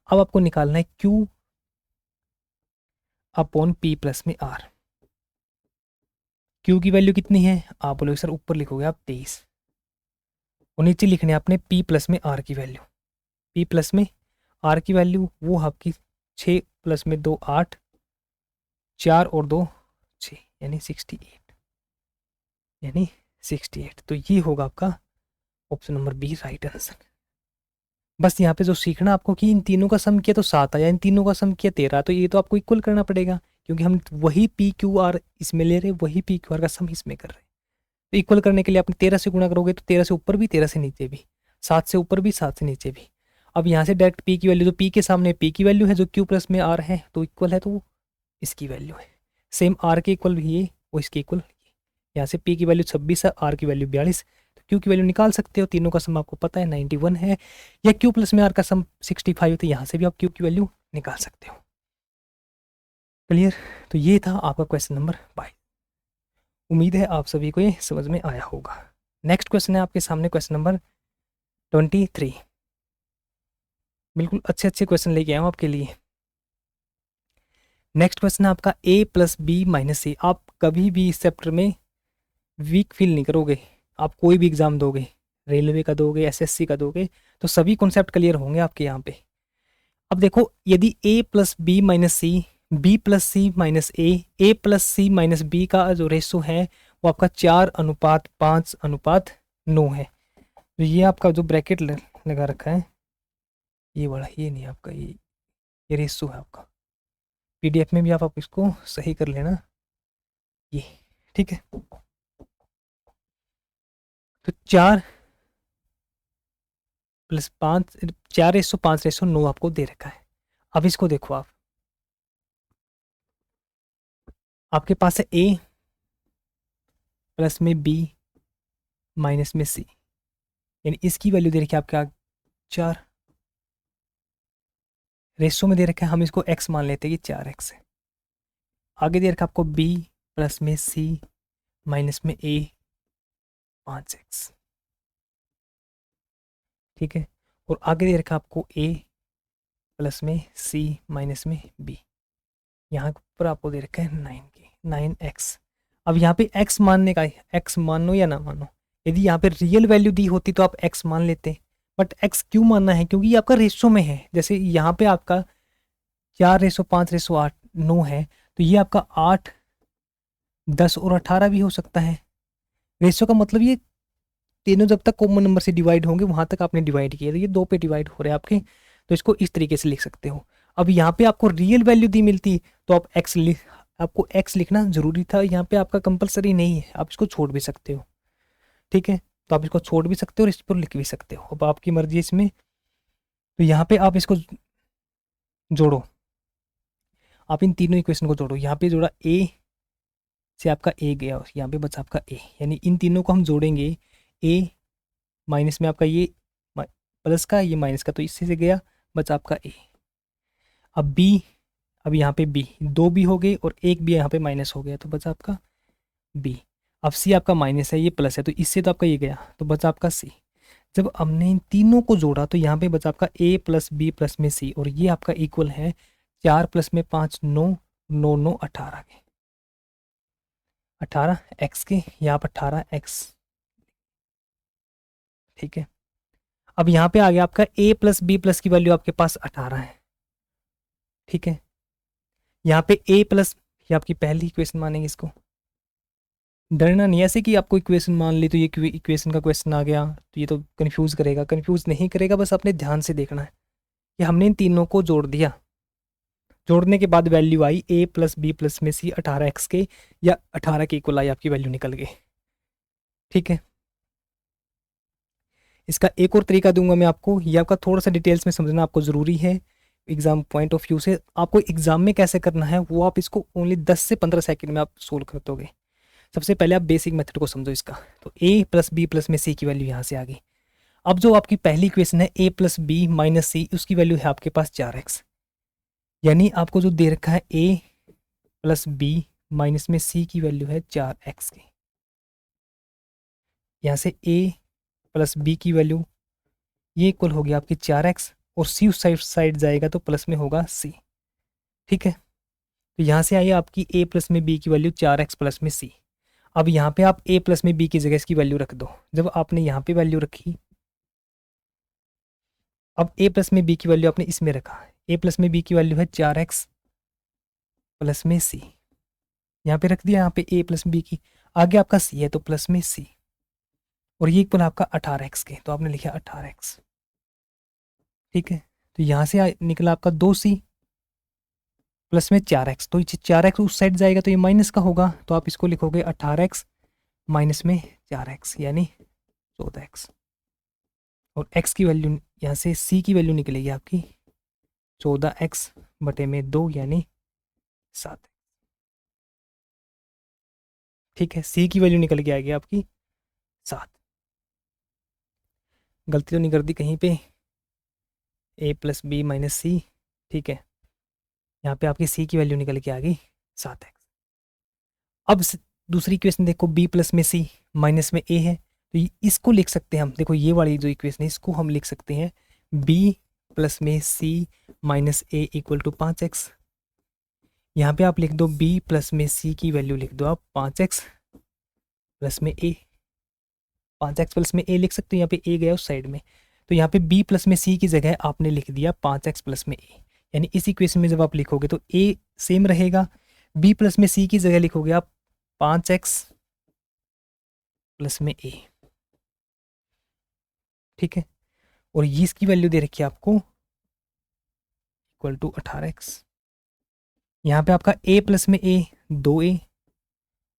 अब आपको निकालना है Q अपॉन P प्लस में R। Q की वैल्यू कितनी है, आप बोलोगे सर ऊपर लिखोगे आप 23, और नीचे लिखने आपने P प्लस में R की वैल्यू। P प्लस में R की वैल्यू वो आपकी 6 प्लस में 2 8, 4 और 2 6, यानी 68। तो ये होगा आपका option number B right answer. बस यहाँ पे जो सीखना आपको कि इन तीनों का सम किया तो 7 आया, इन तीनों का सम किया 13, तो ये तो आपको इक्वल करना पड़ेगा, क्योंकि हम वही पी क्यू आर इसमें ले रहे, वही पी क्यू आर का सम इसमें कर रहे। तो इक्वल करने के लिए आपने 13 से गुणा करोगे तो 13 से ऊपर भी 13 से नीचे भी, 7 से ऊपर भी 7 से नीचे भी। अब यहाँ से डायरेक्ट पी की वैल्यू, जो पी के सामने पी की वैल्यू है जो क्यू प्लस में आर है तो इक्वल है, तो वो इसकी वैल्यू है। सेम आर के इक्वल भी ये, वो इसके इक्वल। यहाँ से पी की वैल्यू 26 है, आर की वैल्यू 42, तो क्यू की वैल्यू निकाल सकते हो, तीनों का सम आपको पता है 91 है, या क्यू प्लस में आर का सम 65 है, तो यहाँ से भी आप क्यू की वैल्यू निकाल सकते हो। क्लियर? तो ये था आपका क्वेश्चन नंबर 22। उम्मीद है आप सभी को ये समझ में आया होगा। नेक्स्ट क्वेश्चन है आपके सामने क्वेश्चन नंबर 23। बिल्कुल अच्छे अच्छे क्वेश्चन लेके आया हूँ आपके लिए। नेक्स्ट क्वेश्चन है आपका a प्लस बी माइनस सी। आप कभी भी इस चैप्टर में वीक फील नहीं करोगे। आप कोई भी एग्जाम दोगे, रेलवे का दोगे, एसएससी का दोगे, तो सभी कॉन्सेप्ट क्लियर होंगे आपके यहाँ पे। अब देखो, यदि a plus B minus C, B plus C minus A plus C minus B का जो रेशो है वो आपका 4:5:9 है। तो ये आपका जो ब्रैकेट लगा रखा है, ये वाला, ये नहीं आपका, ये रेशो है आपका। पीडीएफ में भी आप इसको सही कर लेना, ये ठीक है। तो 4+5, 4:5:9 आपको दे रखा है। अब इसको देखो आप, आपके पास है a प्लस में b माइनस में c, यानी इसकी वैल्यू दे रखी है आपके 4, रेशो में दे रखा है, हम इसको x मान लेते हैं कि 4x है। आगे दे रखा है आपको b प्लस में c माइनस में a 5x, ठीक है। और आगे दे रखा है आपको a प्लस में c माइनस में b, यहाँ पर आपको दे रखा है 9x। अब यहाँ पे x मानने का, x मानो या ना मानो, यदि यहाँ पे रियल वैल्यू दी होती तो आप x मान लेते, बट x क्यों मानना है? क्योंकि ये आपका रेशो में है। जैसे यहाँ पे आपका 4:5:8:9 है, तो ये आपका 8, 10 और 18 भी हो सकता है। रेशो का मतलब ये तीनों जब तक कॉमन नंबर से डिवाइड होंगे वहां तक आपने डिवाइड किया, तो ये 2 पे डिवाइड हो रहे हैं आपके, तो इसको इस तरीके से लिख सकते हो। अब यहाँ पे आपको रियल वैल्यू दी मिलती तो आप आपको x लिखना जरूरी था, यहाँ पे आपका कंपलसरी नहीं है, आप इसको छोड़ भी सकते हो, ठीक है। तो आप इसको छोड़ भी सकते हो और इस पर लिख भी सकते हो, अब आपकी मर्जी है इसमें। तो यहाँ पे आप इसको जोड़ो, आप इन तीनों इक्वेशन को जोड़ो। यहाँ पे जोड़ा a से आपका a गया और यहाँ पे बचा आपका a, यानी इन तीनों को हम जोड़ेंगे। a माइनस में आपका ये प्लस का, ये माइनस का, तो इससे से गया, बचा आपका a। अब b, अब यहाँ पे b, 2 b हो गए और एक भी यहाँ पे माइनस हो गया, तो बचा आपका b। अब c आपका माइनस है, ये प्लस है, तो इससे तो आपका ये गया, तो बचा आपका c। जब हमने इन तीनों को जोड़ा तो यहाँ पे बचा आपका a प्लस बी प्लस में c, और ये आपका इक्वल है 4 प्लस में 5 9, 9 9 18 के, 18 x के, यहाँ पर 18x, ठीक है। अब यहाँ पे आ गया आपका a प्लस बी प्लस की वैल्यू आपके पास 18 है, ठीक है। यहाँ पे a प्लस, ये आपकी पहली इक्वेशन मानेंगे इसको। डरना नहीं ऐसे कि आपको इक्वेशन मान ली तो ये इक्वेशन का क्वेश्चन आ गया तो ये तो कंफ्यूज करेगा, कंफ्यूज नहीं करेगा, बस अपने ध्यान से देखना है कि हमने इन तीनों को जोड़ दिया, जोड़ने के बाद वैल्यू आई a प्लस बी प्लस में c 18x के, या 18 के इक्वल आई, आपकी वैल्यू निकल गई, ठीक है। इसका एक और तरीका दूंगा मैं आपको, ये आपका थोड़ा सा डिटेल्स में समझना आपको ज़रूरी है एग्जाम पॉइंट ऑफ व्यू से। आपको एग्जाम में कैसे करना है वो आप इसको ओनली 10 से 15 सेकंड में आप सोल्व कर दोगे। सबसे पहले आप बेसिक मेथड को समझो इसका। तो a प्लस बी प्लस में c की वैल्यू यहाँ से आ गई। अब जो आपकी पहली इक्वेशन है a plus B minus c, उसकी वैल्यू है आपके पास 4x, यानी आपको जो दे रखा है a प्लस बी माइनस में c की वैल्यू है 4x की। यहाँ से a प्लस बी की वैल्यू ये इक्वल हो गया आपकी 4x, और c उस साइड जाएगा तो प्लस में होगा c, ठीक है। तो यहाँ से आई आपकी a प्लस में b की वैल्यू 4x प्लस में c। अब यहाँ पे आप a प्लस में b की जगह इसकी वैल्यू रख दो। जब आपने यहाँ पे वैल्यू रखी, अब a प्लस में b की वैल्यू आपने इसमें रखा, a प्लस में b की वैल्यू है 4x प्लस में c, यहाँ पे रख दिया, यहाँ पे a प्लस b की, आगे आपका c है तो प्लस में c, और ये इक्वल आपका 18x के, तो आपने लिखा 18x, ठीक है। तो यहाँ से निकला आपका 2c प्लस में 4x, तो ये 4x उस साइड जाएगा तो ये माइनस का होगा, तो आप इसको लिखोगे 18x माइनस में 4x, यानी 14x, और x की वैल्यू यहाँ से c की वैल्यू निकलेगी आपकी 14x बटे में 2, यानी 7, ठीक है। c की वैल्यू निकल के आएगी आपकी 7। गलती तो नहीं कर दी कहीं पे। ए प्लस बी माइनस सी, ठीक है। यहाँ पे आपकी सी की वैल्यू निकल के आ गई 7x। अब दूसरी इक्वेशन देखो, बी प्लस में सी माइनस में ए है, तो इसको लिख सकते हैं हम। देखो ये वाली जो इक्वेशन है इसको हम लिख सकते हैं बी प्लस में C minus A equal to 5x। यहाँ पे आप लिख दो बी प्लस में सी की वैल्यू लिख दो आप 5x प्लस में ए। 5x प्लस में ए लिख सकते हो, यहाँ पे ए गया उस साइड में, तो यहाँ पे b प्लस में c की जगह आपने लिख दिया 5x प्लस में a। यानी इस इक्वेशन में जब आप लिखोगे तो a सेम रहेगा, b प्लस में c की जगह लिखोगे आप 5x प्लस में a, ठीक है। और ये इसकी वैल्यू दे रखी है आपको इक्वल टू 18x। यहाँ पे आपका a प्लस में a 2a,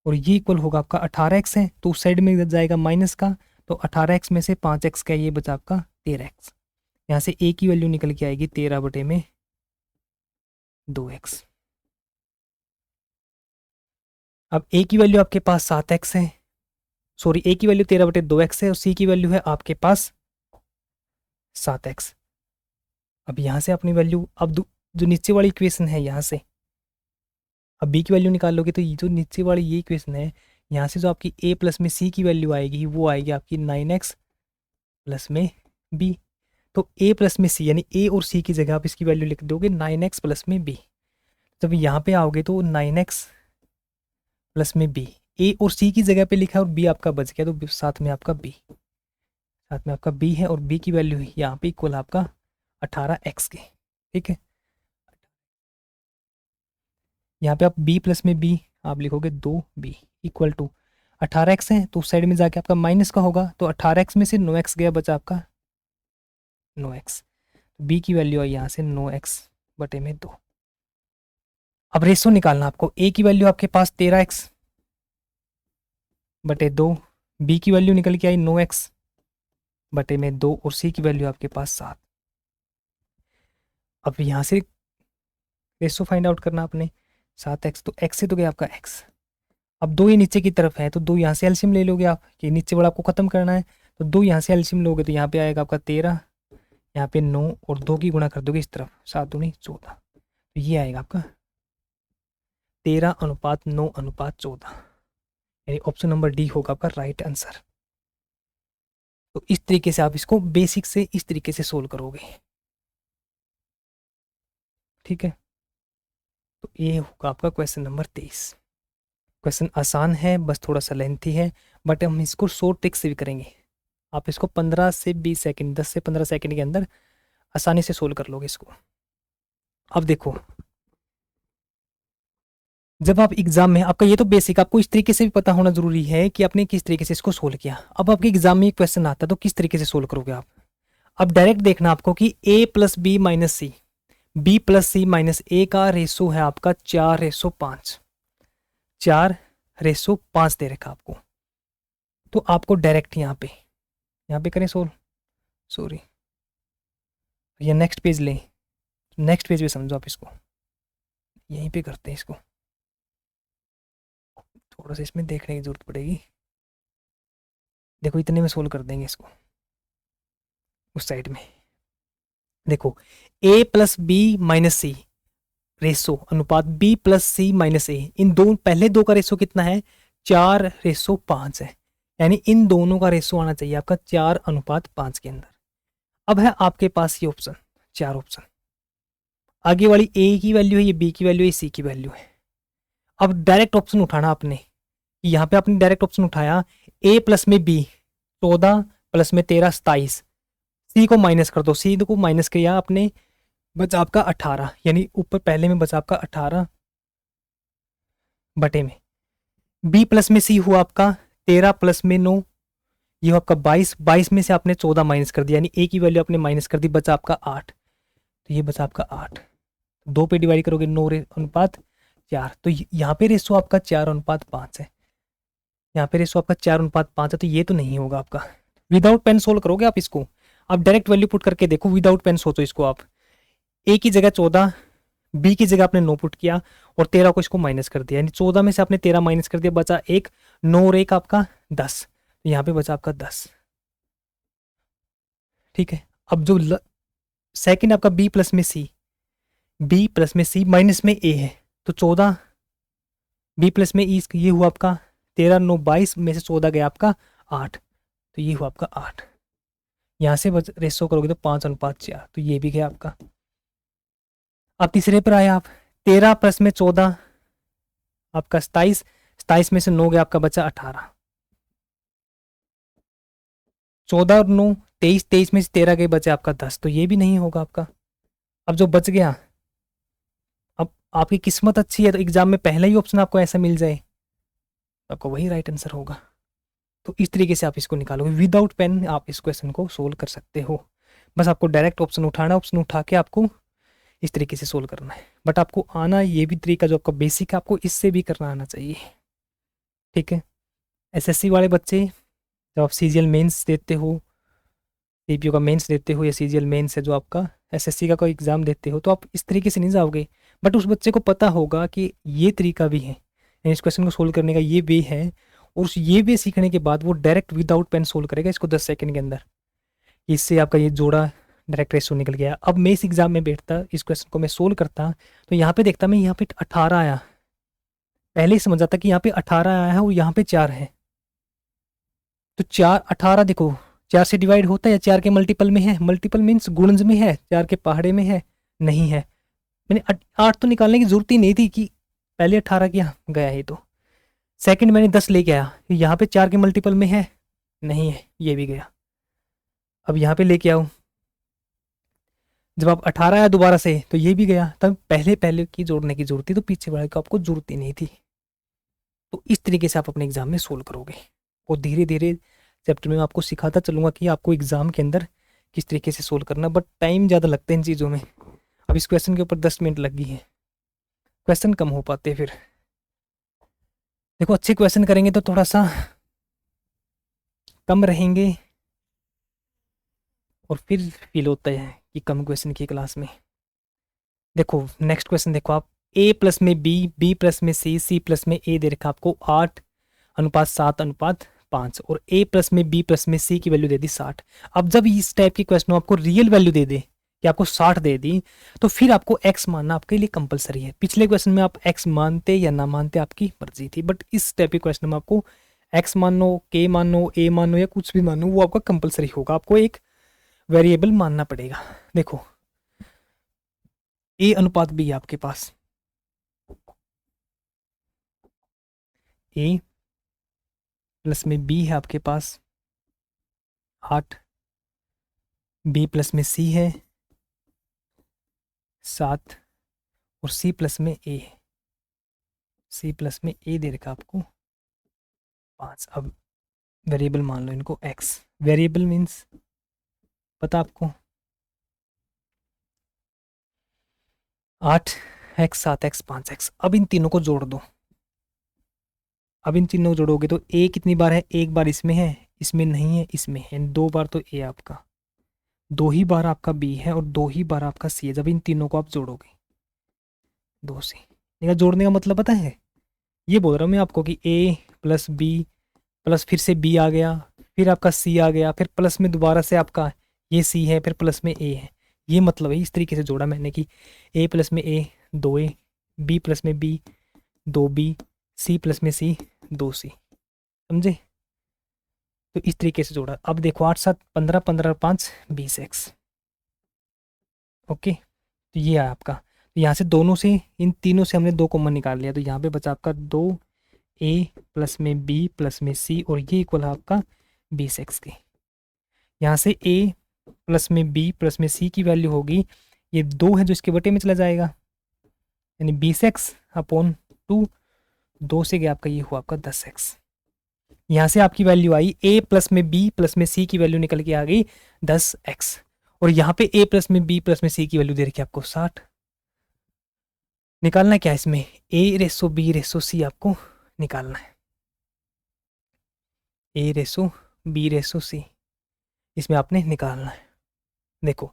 और ये इक्वल होगा आपका 18x है, तो उस साइड में जाएगा माइनस का, तो 18x में से 5x का ये बचा आपका 13x। यहाँ से a की वैल्यू निकल के आएगी 13 बटे में 2x। अब a की वैल्यू आपके पास 7x है, सॉरी a की वैल्यू 13 बटे 2x है, और c की वैल्यू है आपके पास 7x। अब यहाँ से अपनी वैल्यू, अब जो नीचे वाली इक्वेशन है यहाँ से अब b की वैल्यू निकाल लोगे, तो ये जो नीचे वाली ये इक्वेशन है, यहाँ से जो आपकी a प्लस में c की वैल्यू आएगी वो आएगी आपकी 9x प्लस में b। तो a प्लस में c यानी a और c की जगह आप इसकी वैल्यू लिख दोगे 9x प्लस में b। जब यहाँ पे आओगे तो 9x प्लस में b, a और c की जगह पे लिखा है और b आपका बच गया, तो साथ में आपका b, साथ में आपका b है, और b की वैल्यू यहाँ पे इक्वल आपका 18x के, ठीक है। यहाँ पे आप b प्लस में b आप लिखोगे 2b इक्वल टू 18x है, तो उस साइड में जाके आपका माइनस का होगा, तो 18x में से 9x गया, बचा आपका 9x। b की वैल्यू आई यहाँ से 9x बटे में 2। अब रेशो निकालना आपको, a की वैल्यू आपके पास 13x बटे 2, b की वैल्यू निकल के आई 9x बटे में 2, और c की वैल्यू आपके पास 7। अब यहाँ से रेशो फाइंड आउट करना आपने, 7x, तो x से तो गया आपका x। अब 2 ये नीचे की तरफ है, तो 2 यहाँ से एल्शियम ले लोगे आप, कि नीचे वाला आपको खत्म करना है, तो 2 यहाँ से एल्शियम लोगे तो यहाँ पे आएगा आपका 13, यहाँ पे 9, और 2 की गुणा कर दोगे इस तरफ, 7 दूनी 14, तो ये आएगा आपका 13:9:14, यानी ऑप्शन नंबर डी होगा आपका राइट आंसर। तो इस तरीके से आप इसको बेसिक से इस तरीके से सोल्व करोगे, ठीक है। तो ये होगा आपका क्वेश्चन नंबर 23। क्वेश्चन आसान है, बस थोड़ा सा लेंथी है, बट हम इसको शॉर्ट ट्रिक से भी करेंगे। आप इसको 15 से 20 सेकंड, 10 से 15 सेकंड के अंदर आसानी से सोल्व कर लोगे इसको। अब देखो, जब आप एग्जाम में, आपका ये तो बेसिक आपको इस तरीके से भी पता होना जरूरी है कि आपने किस तरीके से इसको सोल्व किया। अब आपके एग्जाम में एक क्वेश्चन आता है तो किस तरीके से सोल्व करोगे आप। अब डायरेक्ट देखना आपको कि a plus B minus C, b plus C minus A का रेशो है आपका 4:5, 4:5 दे रखा आपको। तो आपको डायरेक्ट यहाँ पे करें सोल्व, सॉरी, या नेक्स्ट पेज लें, नेक्स्ट पेज पे समझो आप इसको, यहीं पे करते हैं इसको, थोड़ा सा इसमें देखने की जरूरत पड़ेगी। देखो इतने में सोल्व कर देंगे इसको, उस साइड में देखो a plus B minus C ratio अनुपात b plus C minus A, इन दो पहले दो का रेशो कितना है 4:5 है, यानी इन दोनों का रेशो आना चाहिए आपका 4:5 के अंदर। अब है आपके पास ये ऑप्शन, 4 ऑप्शन, आगे वाली a की वैल्यू है, ये b की वैल्यू है, c की वैल्यू है। अब डायरेक्ट ऑप्शन उठाना आपने, यहाँ पे आपने डायरेक्ट ऑप्शन उठाया a प्लस में b 14 प्लस में 13 27, सी को माइनस कर दो, सी को माइनस किया आपने, बचा आपका 18, यानी ऊपर पहले में बचा आपका 18 बटे में b प्लस में सी हुआ आपका 13 प्लस में 9, ये आपका 22, 22 में से आपने 14 माइनस कर दिया, यानी a की वैल्यू आपने माइनस कर दी, बचा आपका 8, तो ये बचा आपका 8, 2 पे डिवाइड करोगे 9:4, तो यहाँ पे रेशो आपका 4:5 है, यहाँ पे रेशो आपका 4:5 है, तो ये तो नहीं होगा आपका। विदाउट पेन सोल्व करोगे आप इसको, आप डायरेक्ट वैल्यू पुट करके देखो, विदाउट पेन सोचो इसको आप, a की जगह 14, b की जगह आपने 9 पुट किया, और 13 को इसको माइनस कर दिया, यानी 14 में से आपने 13 माइनस कर दिया, बचा 1, 9 और 1 आपका 10, तो यहाँ पे बचा आपका 10। ठीक है। अब जो सेकंड आपका बी प्लस में सी, बी प्लस में सी माइनस में ए है, तो 14 बी प्लस में ई, ये हुआ आपका 13 9 22 में से 14 गया आपका 8, तो ये हुआ आपका 8। यहाँ से रेशो करोगे तो 5:4, तो ये भी गया आपका। अब तीसरे पर आए आप, 13 प्लस में 14 आपका 27, 27 में से 9 गया आपका बचा 18, 14 और 9 23, 23 में से 13 गए बचे आपका 10, तो ये भी नहीं होगा आपका। अब जो बच गया, अब आपकी किस्मत अच्छी है तो एग्जाम में पहला ही ऑप्शन आपको ऐसा मिल जाए, तो आपको वही राइट आंसर होगा। तो इस तरीके से आप इसको निकालोगे, विदाउट पेन आप इस क्वेश्चन को सोल्व कर सकते हो। बस आपको डायरेक्ट ऑप्शन उठाना, ऑप्शन उठा के आपको इस तरीके से सोल्व करना है। बट आपको आना ये भी तरीका जो आपका बेसिक है, आपको इससे भी करना आना चाहिए, ठीक है। एसएससी वाले बच्चे जब आप सीजीएल मेंस देते हो, सीपीयू का मेंस देते हो, या सीजीएल मेंस है जो आपका एसएससी का कोई एग्जाम देते हो, तो आप इस तरीके से नहीं जाओगे। बट उस बच्चे को पता होगा कि ये तरीका भी है, इस क्वेश्चन को सोल्व करने का ये वे है, और उस ये वे सीखने के बाद वो डायरेक्ट विदाउट पेन सोल्व करेगा इसको 10 सेकंड के अंदर। इससे आपका ये जोड़ा डायरेक्ट रेशो निकल गया। अब मैं इस एग्जाम में बैठता, इस क्वेश्चन को मैं सोल्व करता, तो यहाँ पे देखता मैं यहाँ पे 18 आया, पहले ही समझ आता कि यहाँ पे 18 आया है और यहाँ पे 4 है, तो 4 18 देखो 4 से डिवाइड होता है या 4 के मल्टीपल में है, मल्टीपल मीन्स गुणज में है, 4 के पहाड़े में है, नहीं है। मैंने 8 तो निकालने की जरूरत ही नहीं थी कि पहले 18 किया गया है, तो सेकंड मैंने 10 लेके आया, यहाँ पे 4 के मल्टीपल में है, नहीं है, ये भी गया। अब यहाँ पे लेके आओ, जब आप 18 आया दोबारा से तो ये भी गया, तब पहले पहले की जोड़ने की जरूरत थी, तो पीछे वाले को आपको जरूरत ही नहीं थी। तो इस तरीके से आप अपने एग्जाम में सोल्व करोगे, और धीरे धीरे चैप्टर में मैं आपको सिखाता चलूँगा कि आपको एग्जाम के अंदर किस तरीके से सोल्व करना। बट टाइम ज़्यादा लगता है इन चीज़ों में। अब इस क्वेश्चन के ऊपर 10 मिनट लग गई है, क्वेश्चन कम हो पाते फिर। देखो अच्छे क्वेश्चन करेंगे तो थोड़ा सा कम रहेंगे, और फिर फील होता है कि कम क्वेश्चन की क्लास में। देखो नेक्स्ट क्वेश्चन देखो आप, ए प्लस में बी, बी प्लस में सी, सी प्लस में ए दे रखा आपको 8:7:5, और ए प्लस में बी प्लस में सी की वैल्यू दे दी 60। अब जब इस टाइप की क्वेश्चन आपको रियल वैल्यू दे दे कि आपको 60 दे दी, तो फिर आपको एक्स मानना आपके लिए कंपलसरी है। पिछले क्वेश्चन में आप एक्स मानते या ना मानते आपकी मर्जी थी, बट इस टाइप के क्वेश्चन में आपको एक्स मानो, के मानो, ए मानो या कुछ भी मानो, वो आपका कंपलसरी होगा, आपको एक वेरिएबल मानना पड़ेगा। देखो ए अनुपात बी है आपके पास, ए प्लस में बी है आपके पास 8, बी प्लस में सी है 7, और सी प्लस में ए है, सी प्लस में ए दे रखा आपको 5। अब वेरिएबल मान लो इनको एक्स, वेरिएबल मीन्स पता आपको 8x 7x 5x। अब इन तीनों को जोड़ दो, अब इन तीनों को जोड़ोगे तो ए कितनी बार है, एक बार इसमें है, इसमें नहीं है, इसमें है, 2 बार तो ए आपका, 2 ही बार आपका बी है, और 2 ही बार आपका सी है। जब इन तीनों को आप जोड़ोगे 2 से, इनका जोड़ने का मतलब पता है, ये बोल रहा हूँ मैं आपको कि ए प्लस बी प्लस फिर से बी आ गया, फिर आपका सी आ गया, फिर प्लस में दोबारा से आपका ये सी है, फिर प्लस में ए है, ये मतलब है। इस तरीके से जोड़ा मैंने कि ए प्लस में ए 2a, बी प्लस में बी 2b, सी प्लस में सी 2c, समझे। तो इस तरीके से जोड़ा। अब देखो 8 7 15, 15 5 20x, ओके। तो ये है आपका, तो यहाँ से दोनों से, इन तीनों से हमने 2 कॉमन निकाल लिया, तो यहाँ पे बचा आपका 2a प्लस में b प्लस में c, और ये इक्वल है आपका 20x के। यहाँ से a प्लस में b प्लस में c की वैल्यू होगी, ये 2 है जो इसके बटे में चला जाएगा, यानी 20x/2, 2 से गया आपका, ये हुआ आपका 10x। यहाँ से आपकी वैल्यू आई a प्लस में b प्लस में c की वैल्यू निकल के आ गई 10x, और यहाँ पे a प्लस में b प्लस में c की वैल्यू दे रखी है आपको 60। निकालना क्या है इसमें, a/b/c आपको निकालना है, a/b/c इसमें आपने निकालना है। देखो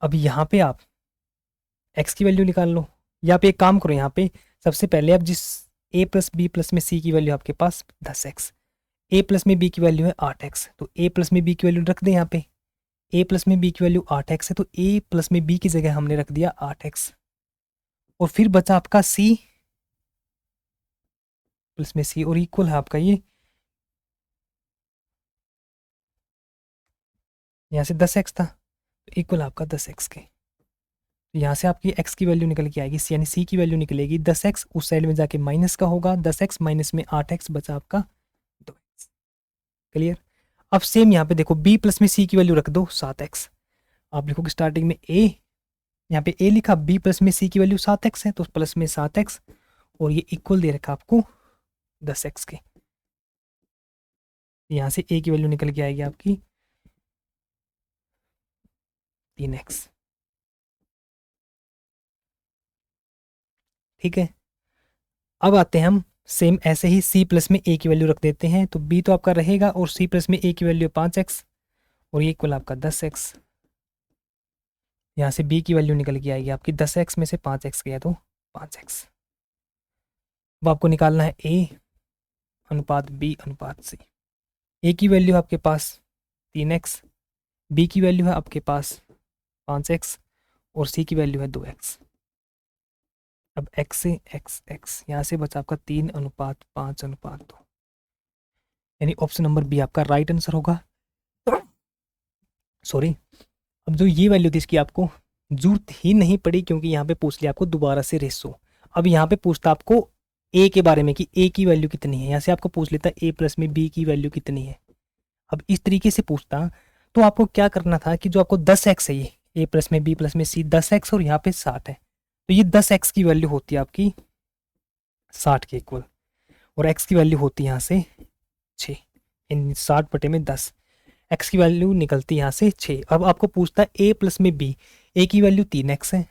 अब यहाँ पे आप x की वैल्यू निकाल लो, या पे एक काम करो, यहाँ पे सबसे पहले आप जिस a प्लस बी प्लस में c की वैल्यू आपके पास 10x, a प्लस में b की वैल्यू है 8x, तो a प्लस में b की वैल्यू रख दें यहाँ पे, ए प्लस में बी की वैल्यू 8x है, तो ए प्लस में बी की जगह हमने रख दिया 8x। और फिर बचा आपका सी प्लस में सी, और इक्वल है आपका ये यहाँ से 10x था, तो इक्वल आपका 10x के। तो यहाँ से आपकी x की वैल्यू निकल के आएगी, यानी c की वैल्यू निकलेगी 10x, उस साइड में जाके माइनस का होगा, 10x माइनस में 8x बचा आपका 2x। क्लियर। अब सेम यहाँ पे देखो b प्लस में c की वैल्यू रख दो 7x। आप लिखोगे स्टार्टिंग में a, यहाँ पे a लिखा, b प्लस में c की वैल्यू 7x है तो प्लस में 7x, और ये इक्वल दे रखा आपको 10x के। यहाँ से a की वैल्यू निकल के आएगी आपकी 3x। ठीक है। अब आते हैं हम सेम ऐसे ही c प्लस में a की वैल्यू रख देते हैं, तो b तो आपका रहेगा और c प्लस में a की वैल्यू 5x, और ये इक्वल आपका 10x। यहाँ से b की वैल्यू निकल के आएगी आपकी 10x में से 5x गया तो 5x। अब आपको निकालना है a अनुपात b अनुपात c। a की वैल्यू आपके पास 3x, b की वैल्यू है आपके पास 5x, और c की वैल्यू है 2x। अब x से x यहाँ से बचा आपका 3 अनुपात 5 अनुपात 2, यानी ऑप्शन नंबर बी आपका राइट आंसर होगा। सॉरी, अब जो ये वैल्यू थी इसकी आपको जरूरत ही नहीं पड़ी, क्योंकि यहाँ पे पूछ लिया आपको दोबारा से रेशो। अब यहाँ पे पूछता आपको ए के बारे में कि ए की वैल्यू कितनी है, यहाँ से आपको पूछ लेता ए प्लस में बी की वैल्यू कितनी है। अब इस तरीके से पूछता तो आपको क्या करना था कि जो आपको 10x है, ये ए प्लस में बी प्लस में सी 10x और यहाँ पे 60 है, तो ये 10x की वैल्यू होती है आपकी 60 के इक्वल, और x की वैल्यू होती है यहाँ से 6, इन 60/10 x की वैल्यू निकलती है यहाँ से 6। अब आपको पूछता है ए प्लस में बी, ए की वैल्यू 3x है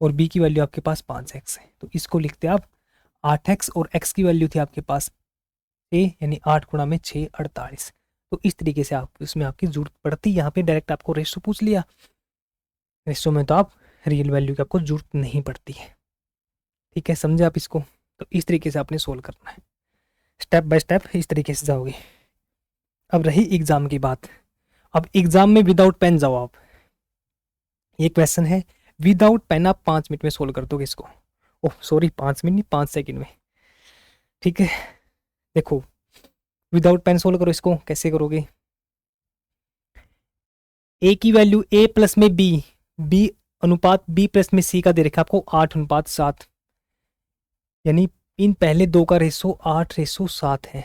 और बी की वैल्यू आपके पास 5x है, तो इसको लिखते हैं आप 8x, और x की वैल्यू थी आपके पास ए, यानी 8 गुणा में 6 48। तो इस तरीके से आप इसमें आपकी जरूरत पड़ती, यहाँ पे डायरेक्ट आपको रेशो पूछ लिया, रेशो में तो आप रियल वैल्यू की आपको जरूरत नहीं पड़ती है। ठीक है, समझे आप इसको। तो इस तरीके से आपने सोल्व करना है, स्टेप बाय स्टेप इस तरीके से जाओगे। अब रही एग्जाम की बात, अब एग्जाम में विदाउट पेन जाओ आप। ये क्वेश्चन है विदाउट पेन, आप 5 मिनट में सोल्व कर दोगे इसको। ओह सॉरी, 5 मिनट नहीं, 5 सेकंड में। ठीक है, देखो विदाउट पेन सोल्व करो इसको। कैसे करोगे, ए की वैल्यू ए प्लस में बी, बी अनुपात बी प्लस में सी का दे रखा आपको 8:7, यानी इन पहले दो का रेशो 8:7 है।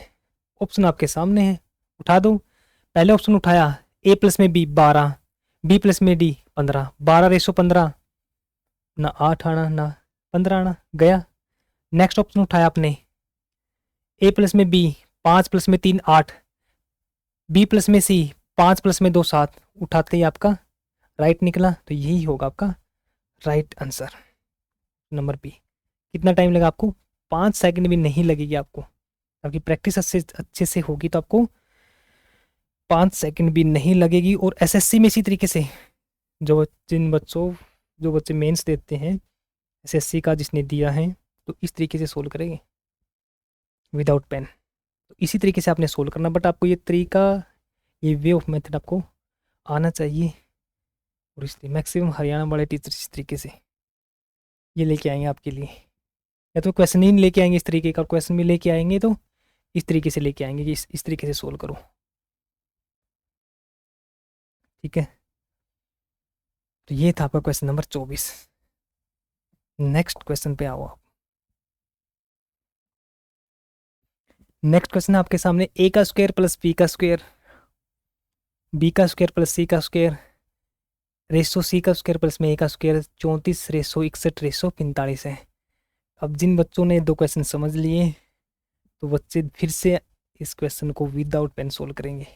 ऑप्शन आपके सामने है, उठा दो। पहले ऑप्शन उठाया ए प्लस में बी 12, बी प्लस में डी 15, 12:15, ना 8 आना ना 15 आना, गया। नेक्स्ट ऑप्शन उठाया आपने ए प्लस में बी 5 प्लस में 3 8, बी प्लस में सी 5 प्लस में 2 7, उठाते ही आपका राइट निकला, तो यही होगा आपका राइट आंसर नंबर बी। कितना टाइम लगा आपको, 5 सेकंड भी नहीं लगेगी आपको। आपकी प्रैक्टिस अच्छे से होगी तो आपको 5 सेकंड भी नहीं लगेगी। और एसएससी में इसी तरीके से जो बच्चे मेंस देते हैं एसएससी का, जिसने दिया है, तो इस तरीके से सोल्व करेंगे विदाउट पेन। तो इसी तरीके से आपने सोल्व करना, बट आपको ये तरीका, ये वे ऑफ मेथड आपको आना चाहिए। और इसलिए मैक्सिमम हरियाणा वाले टीचर इस तरीके से ये लेके आएंगे आपके लिए, या तो क्वेश्चन ही लेके आएंगे इस तरीके का, क्वेश्चन भी लेके आएंगे तो इस तरीके से लेके आएंगे कि इस तरीके से सोल्व करो। ठीक है, तो ये था आपका क्वेश्चन नंबर 24। नेक्स्ट क्वेश्चन पे आओ आप। नेक्स्ट क्वेश्चन आपके सामने ए का स्क्वायर प्लस बी का स्क्वायर, बी का स्क्वायर प्लस सी का स्क्वायर, रेशो सी का स्क्वायर प्लस में ए का स्क्वायर 34:61:45 है। अब जिन बच्चों ने दो क्वेश्चन समझ लिए तो बच्चे फिर से इस क्वेश्चन को विदाउट पेन सोल्व करेंगे,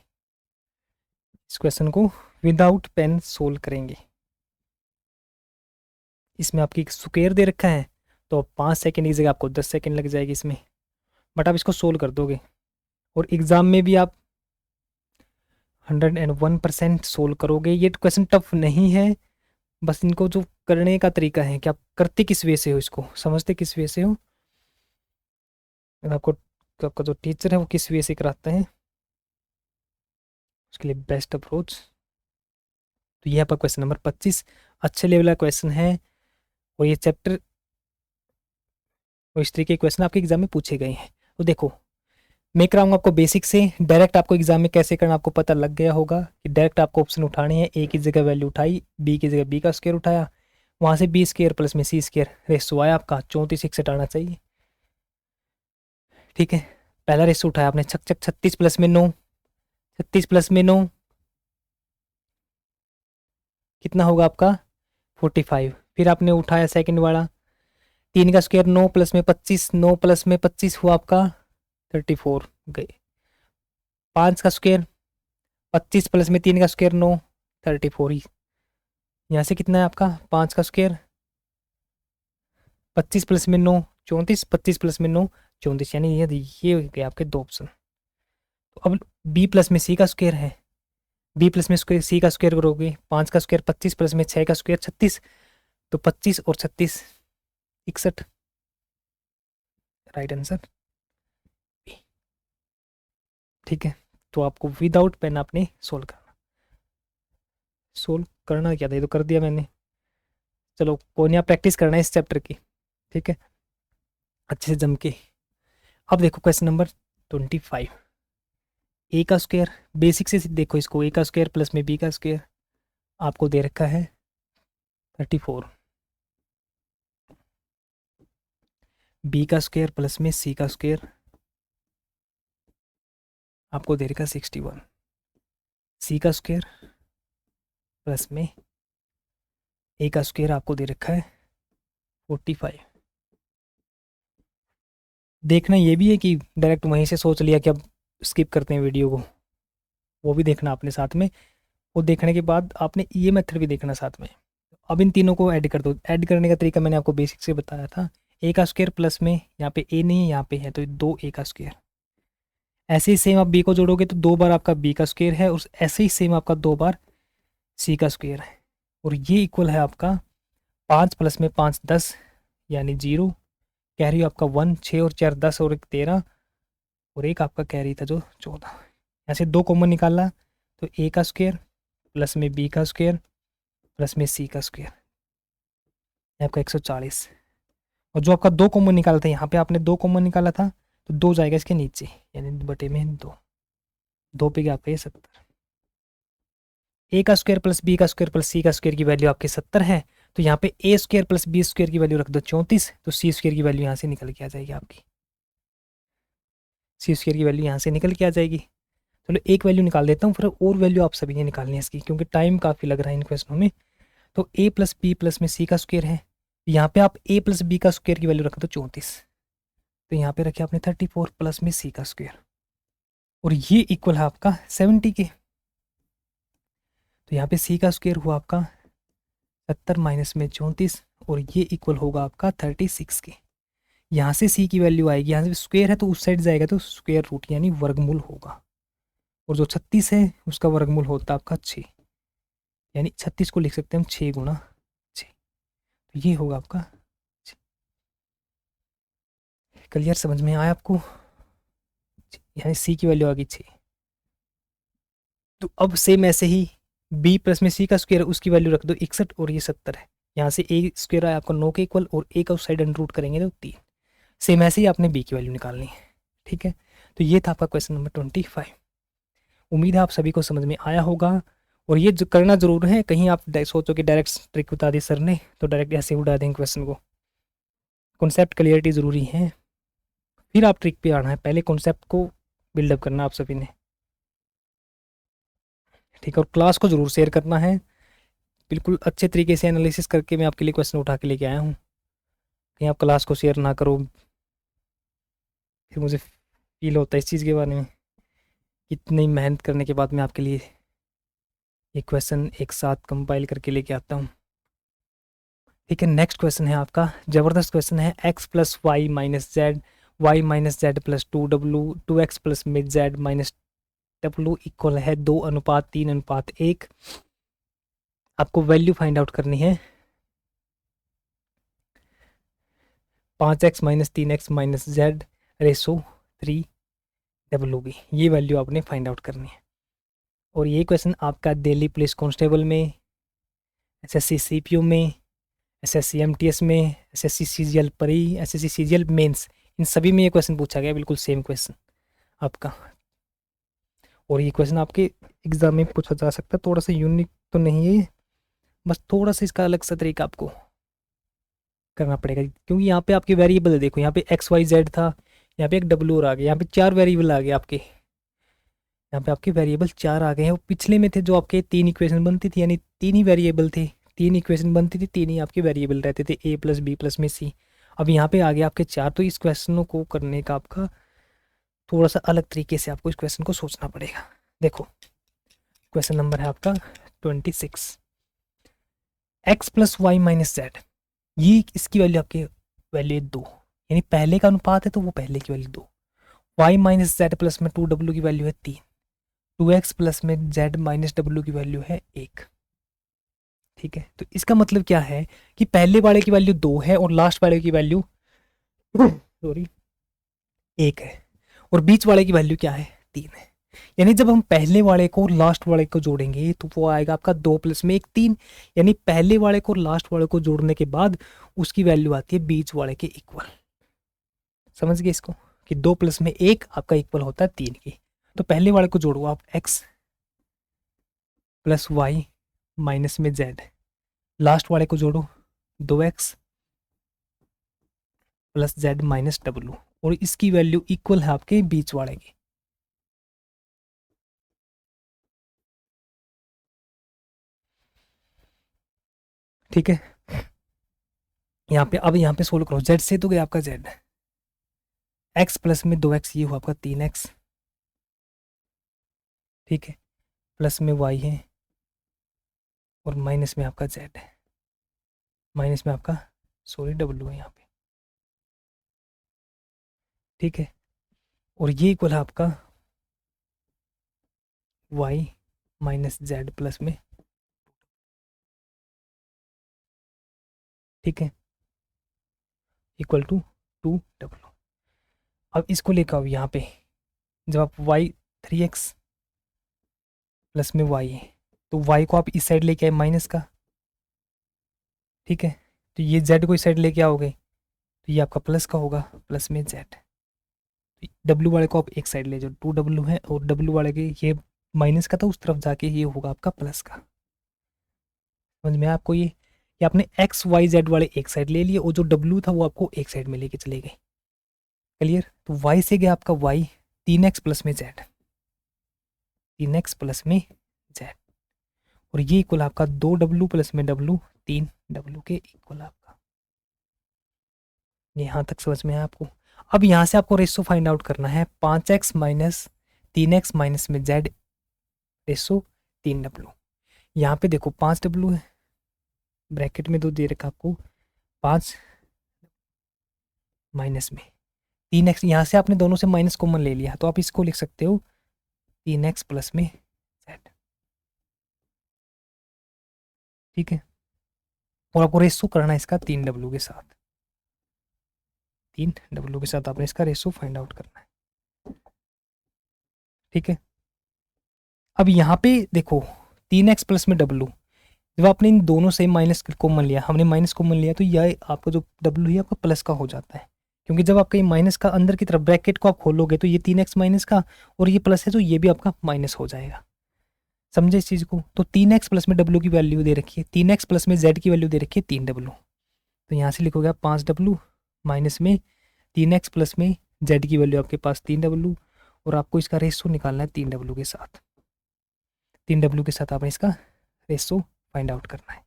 इस क्वेश्चन को विदाउट पेन सोल्व करेंगे। इसमें आपकी स्क्वायर दे रखा है, तो 5 सेकेंड की जगह आपको 10 सेकेंड लग जाएगी इसमें, बट आप इसको सोल्व कर दोगे। और एग्ज़ाम में भी आप 101% सोल्व करोगे। ये क्वेश्चन टफ नहीं है, बस इनको जो करने का तरीका है कि आप करते किस वे से हो, इसको समझते किस वे से हो, आपका जो टीचर है वो किस वे से कराता है, उसके लिए बेस्ट अप्रोच तो ये आपका क्वेश्चन नंबर 25 अच्छे लेवल का क्वेश्चन है, और ये चैप्टर और इस तरीके के क्वेश्चन आपके एग्जाम में पूछे गए हैं। तो देखो, मैं कराऊंगा आपको बेसिक से, डायरेक्ट आपको एग्जाम में कैसे करना आपको पता लग गया होगा कि डायरेक्ट आपको ऑप्शन उठाने हैं। ए की जगह वैल्यू उठाई, बी की जगह बी का स्क्वायर उठाया, वहां से बी स्क्वायर प्लस में सी स्क्वायर, रेशो आया आपका 34 61 आना चाहिए। ठीक है, पहला रेशो उठाया आपने, छक छक 36 प्लस में 9, 36 प्लस में 9 कितना होगा आपका 45। फिर आपने उठाया सेकंड वाला, 3 का स्क्वायर 9 प्लस में 25, 9 प्लस में 25 हुआ आपका 34 गए। 5 का स्क्वायर 25 प्लस में 3 का स्क्वायर 9, 34 ही। यहाँ से कितना है आपका 5 का स्क्वायर 25 प्लस में 9 34, 25 प्लस में 9 34, यानी ये हो गए आपके दो ऑप्शन। तो अब बी प्लस में सी का स्क्वायर है, बी प्लस में स्क्वायर सी का स्क्वायर करोगे, 5 का स्क्वायर 25 प्लस में 6 का स्क्वायर 36, तो 25 और 36 61, राइट आंसर। ठीक है, तो आपको विदाउट पेन आपने सोल्व करना क्या था, ये तो कर दिया मैंने। चलो कोई नहीं, आप प्रैक्टिस करना है इस चैप्टर की, ठीक है, अच्छे से जम के। अब देखो क्वेश्चन नंबर 25, ए का स्क्वायर, बेसिक से देखो इसको, ए का स्क्वायर प्लस में बी का स्क्वायर आपको दे रखा है 34, बी का स्क्वायर प्लस में सी का स्क्वायर आपको दे रखा 61, सी का स्क्वायर प्लस में ए का स्क्वायर आपको दे रखा है 45। देखना ये भी है कि डायरेक्ट वहीं से सोच लिया कि अब स्किप करते हैं वीडियो को, वो भी देखना आपने साथ में। वो देखने के बाद आपने ये मेथड भी देखना साथ में। अब इन तीनों को ऐड कर दो। ऐड करने का तरीका मैंने आपको बेसिक से बताया था, ए का स्क्वायर प्लस में यहाँ पे ए नहीं है, यहाँ पे है, तो 2 ए का स्क्वायर। ऐसे ही सेम आप बी को जोड़ोगे तो 2 बार आपका बी का स्क्वायर है, और ऐसे ही सेम आपका 2 बार सी का स्क्वायर है, और ये इक्वल है आपका 5 प्लस में 5 10, यानी 0, कैरी आपका 1 6 और 4 10 और 1 13, और एक आपका कैरी था जो 14। ऐसे 2 कॉमन निकाला तो ए का स्क्वायर प्लस में बी का स्क्वायर प्लस में सी का स्क्वायर, आपका 140। और जो आपका 2 कॉमन निकाला था, यहाँ पे आपने 2 कॉमन निकाला था, तो 2 जाएगा इसके नीचे, यानी बटे में 2 पे गया आपका ये 70। ए का स्क्वायर प्लस बी का स्क्वायर प्लस सी का स्क्वायर की वैल्यू आपके 70 है, तो यहाँ पे ए स्क्वायर प्लस बी स्क्वायर की वैल्यू रख दो 34, तो सी स्क्वायर की वैल्यू यहाँ से निकल के आ जाएगी आपकी, सी स्क्वायर की वैल्यू यहाँ से निकल के आ जाएगी। चलो एक वैल्यू निकाल देता हूँ, फिर और वैल्यू आप सभी ने निकालनी है इसकी, क्योंकि टाइम काफ़ी लग रहा है इन क्वेश्चनों में। तो ए प्लस बी प्लस में सी का स्क्वायर है, यहाँ पे आप ए प्लस बी का स्क्वायर की वैल्यू रख दो 34, तो यहाँ पे रखे आपने 34 प्लस में सी का स्क्वायर, और ये इक्वल है आपका 70 के। तो यहाँ पे सी का स्क्वायर हुआ आपका 70 माइनस में 34, और ये इक्वल होगा आपका 36 के। यहाँ से सी की वैल्यू आएगी, यहाँ से स्क्वायर है तो उस साइड जाएगा तो स्क्वायर रूट यानी वर्गमूल होगा, और जो 36 है उसका वर्गमूल होता है आपका 6, यानी 36 को लिख सकते हैं हम 6 गुना 6, तो ये होगा आपका 6। क्लियर, समझ में आया आपको, यहाँ सी की वैल्यू आ गई 6। तो अब सेम ऐसे ही बी प्लस में सी का स्क्वायर, उसकी वैल्यू रख दो 61, और ये 70 है, यहाँ से ए स्क्वायर आया आपका 9 के इक्वल, और ए का उस साइड अंडर रूट करेंगे तो 3। सेम ऐसे ही आपने बी की वैल्यू निकालनी है, ठीक है। तो ये था आपका क्वेश्चन नंबर 25। उम्मीद है आप सभी को समझ में आया होगा, और ये जो करना ज़रूर है, कहीं आप सोचो कि डायरेक्ट ट्रिक बता दी सर ने तो डायरेक्ट ऐसे उड़ा देंगे क्वेश्चन को। कॉन्सेप्ट क्लियरिटी ज़रूरी है, फिर आप ट्रिक पे आना है, पहले कॉन्सेप्ट को बिल्डअप करना आप सभी ने, ठीक है। और क्लास को ज़रूर शेयर करना है, बिल्कुल अच्छे तरीके से एनालिसिस करके मैं आपके लिए क्वेश्चन उठा के लेके आया हूँ। कहीं आप क्लास को शेयर ना करो, फिर मुझे फील होता है इस चीज़ के बारे में, इतनी मेहनत करने के बाद मैं आपके लिए ये क्वेश्चन एक साथ कंपाइल करके लेके आता हूँ, ठीक है। नेक्स्ट क्वेश्चन है आपका ज़बरदस्त क्वेश्चन है, x plus y minus z, y minus z plus 2w, 2x plus में जेड माइनस w इक्वल है 2:3:1। आपको वैल्यू फाइंड आउट करनी है 5x minus 3x minus Z ratio 3w की, ये वैल्यू आपने फाइंड आउट करनी है। और ये क्वेश्चन आपका दिल्ली पुलिस कांस्टेबल में SSC CPO में, SSC MTS में, SSC CGL परी, SSC CGL मेंस, इन सभी में ये क्वेश्चन पूछा गया, बिल्कुल सेम क्वेश्चन आपका। और ये क्वेश्चन आपके एग्जाम में पूछा जा सकता है, थोड़ा सा यूनिक तो नहीं है, बस थोड़ा सा इसका अलग सा तरीका आपको करना पड़ेगा, क्योंकि यहाँ पे आपके वेरिएबल देखो, यहाँ पे XYZ था, यहाँ पे एक W और आ गया, यहाँ पे 4 वेरिएबल आ गए आपके, यहाँ पे आपके वेरिएबल 4 आ गए हैं। और पिछले में थे जो आपके 3 इक्वेशन बनती थी, यानी 3 ही वेरिएबल थे, 3 इक्वेशन बनती थी, 3 ही आपके वेरिएबल रहते थे, A प्लस B प्लस में C। अब यहाँ पे आ गया आपके 4, तो इस क्वेश्चनों को करने का आपका थोड़ा सा अलग तरीके से आपको इस क्वेश्चन को सोचना पड़ेगा। देखो क्वेश्चन नंबर है आपका 26, x plus y minus z, ये इसकी वैल्यू आपके वैल्यू 2, यानी पहले का अनुपात है तो वो पहले की value 2, y minus z plus में 2w की वैल्यू है 3, 2x प्लस में z माइनस w की वैल्यू है 1। ठीक है, तो इसका मतलब क्या है कि पहले वाले की वैल्यू 2 है और लास्ट वाले की वैल्यू सॉरी 1 है, और बीच वाले की वैल्यू क्या है 3 है। यानी जब हम पहले वाले को लास्ट वाले को जोड़ेंगे तो वो आएगा आपका 2 प्लस में 1 3, यानी पहले वाले को लास्ट वाले को जोड़ने के बाद उसकी वैल्यू आती है बीच वाले के इक्वल। समझ गए इसको कि 2 प्लस में 1 आपका इक्वल होता है 3 की। तो पहले वाले को जोड़ो आप x प्लस वाई माइनस में z, लास्ट वाले को जोड़ो 2x plus z minus w, और इसकी वैल्यू इक्वल है आपके बीच वाले की। ठीक है, यहाँ पे अब यहाँ पे सोल्व करो, z से तो गया आपका z, x प्लस में 2x ये हुआ आपका 3x, ठीक है, प्लस में y है और माइनस में आपका z है, माइनस में आपका सॉरी w है यहाँ पे। ठीक है, और ये इक्वल है आपका y माइनस z प्लस में, ठीक है, इक्वल टू 2w। अब इसको लेकर आओ यहाँ पे, जब आप y 3x प्लस में y है तो y को आप इस साइड लेके आए माइनस का, ठीक है, तो ये z को इस साइड लेके आओगे तो ये आपका प्लस का होगा, प्लस में z। w वाले को आप एक साइड ले जाओ, 2w है, और w वाले के ये माइनस का था, उस तरफ जाके ये होगा आपका प्लस का। समझ में आपको ये आपने x y z वाले एक साइड ले लिए और जो w था वो आपको एक साइड में लेके चले गए। क्लियर, तो y से गया आपका y 3x प्लस में z, 3x प्लस में z, और ये इक्वल आपका 2w प्लस में w 3w के इक्वल आपका। यहाँ तक समझ में है आपको। अब यहाँ से आपको रेशो फाइंड आउट करना है, 5x माइनस 3x माइनस में z रेशो 3w। यहाँ पे देखो 5w है, ब्रैकेट में 2 दे रखा आपको, 5 माइनस में 3x, यहाँ से आपने दोनों से माइनस कॉमन ले लिया तो आप इसको लिख सकते हो 3x प्लस में z। ठीक है, और आपको रेशो करना है इसका 3w के साथ, 3w के साथ आपने इसका रेशो फाइंड आउट करना है। ठीक है, अब यहाँ पे देखो 3x प्लस में w, जब आपने इन दोनों से माइनस कॉमन लिया, हमने माइनस कॉमन लिया, तो यह आपका जो w है आपका प्लस का हो जाता है, क्योंकि जब आपका ये माइनस का अंदर की तरफ ब्रैकेट को आप खोलोगे तो ये 3x माइनस का और ये प्लस है तो ये भी आपका माइनस हो जाएगा। समझे इस चीज़ को। तो 3x प्लस में w की वैल्यू दे रखी है, 3x प्लस में z की वैल्यू दे रखी है 3w, तो यहाँ से लिखोगे 5w माइनस में 3x प्लस में z की वैल्यू आपके पास 3w, और आपको इसका रेशो निकालना है 3w के साथ, 3w के साथ आपने इसका रेशो फाइंड आउट करना है।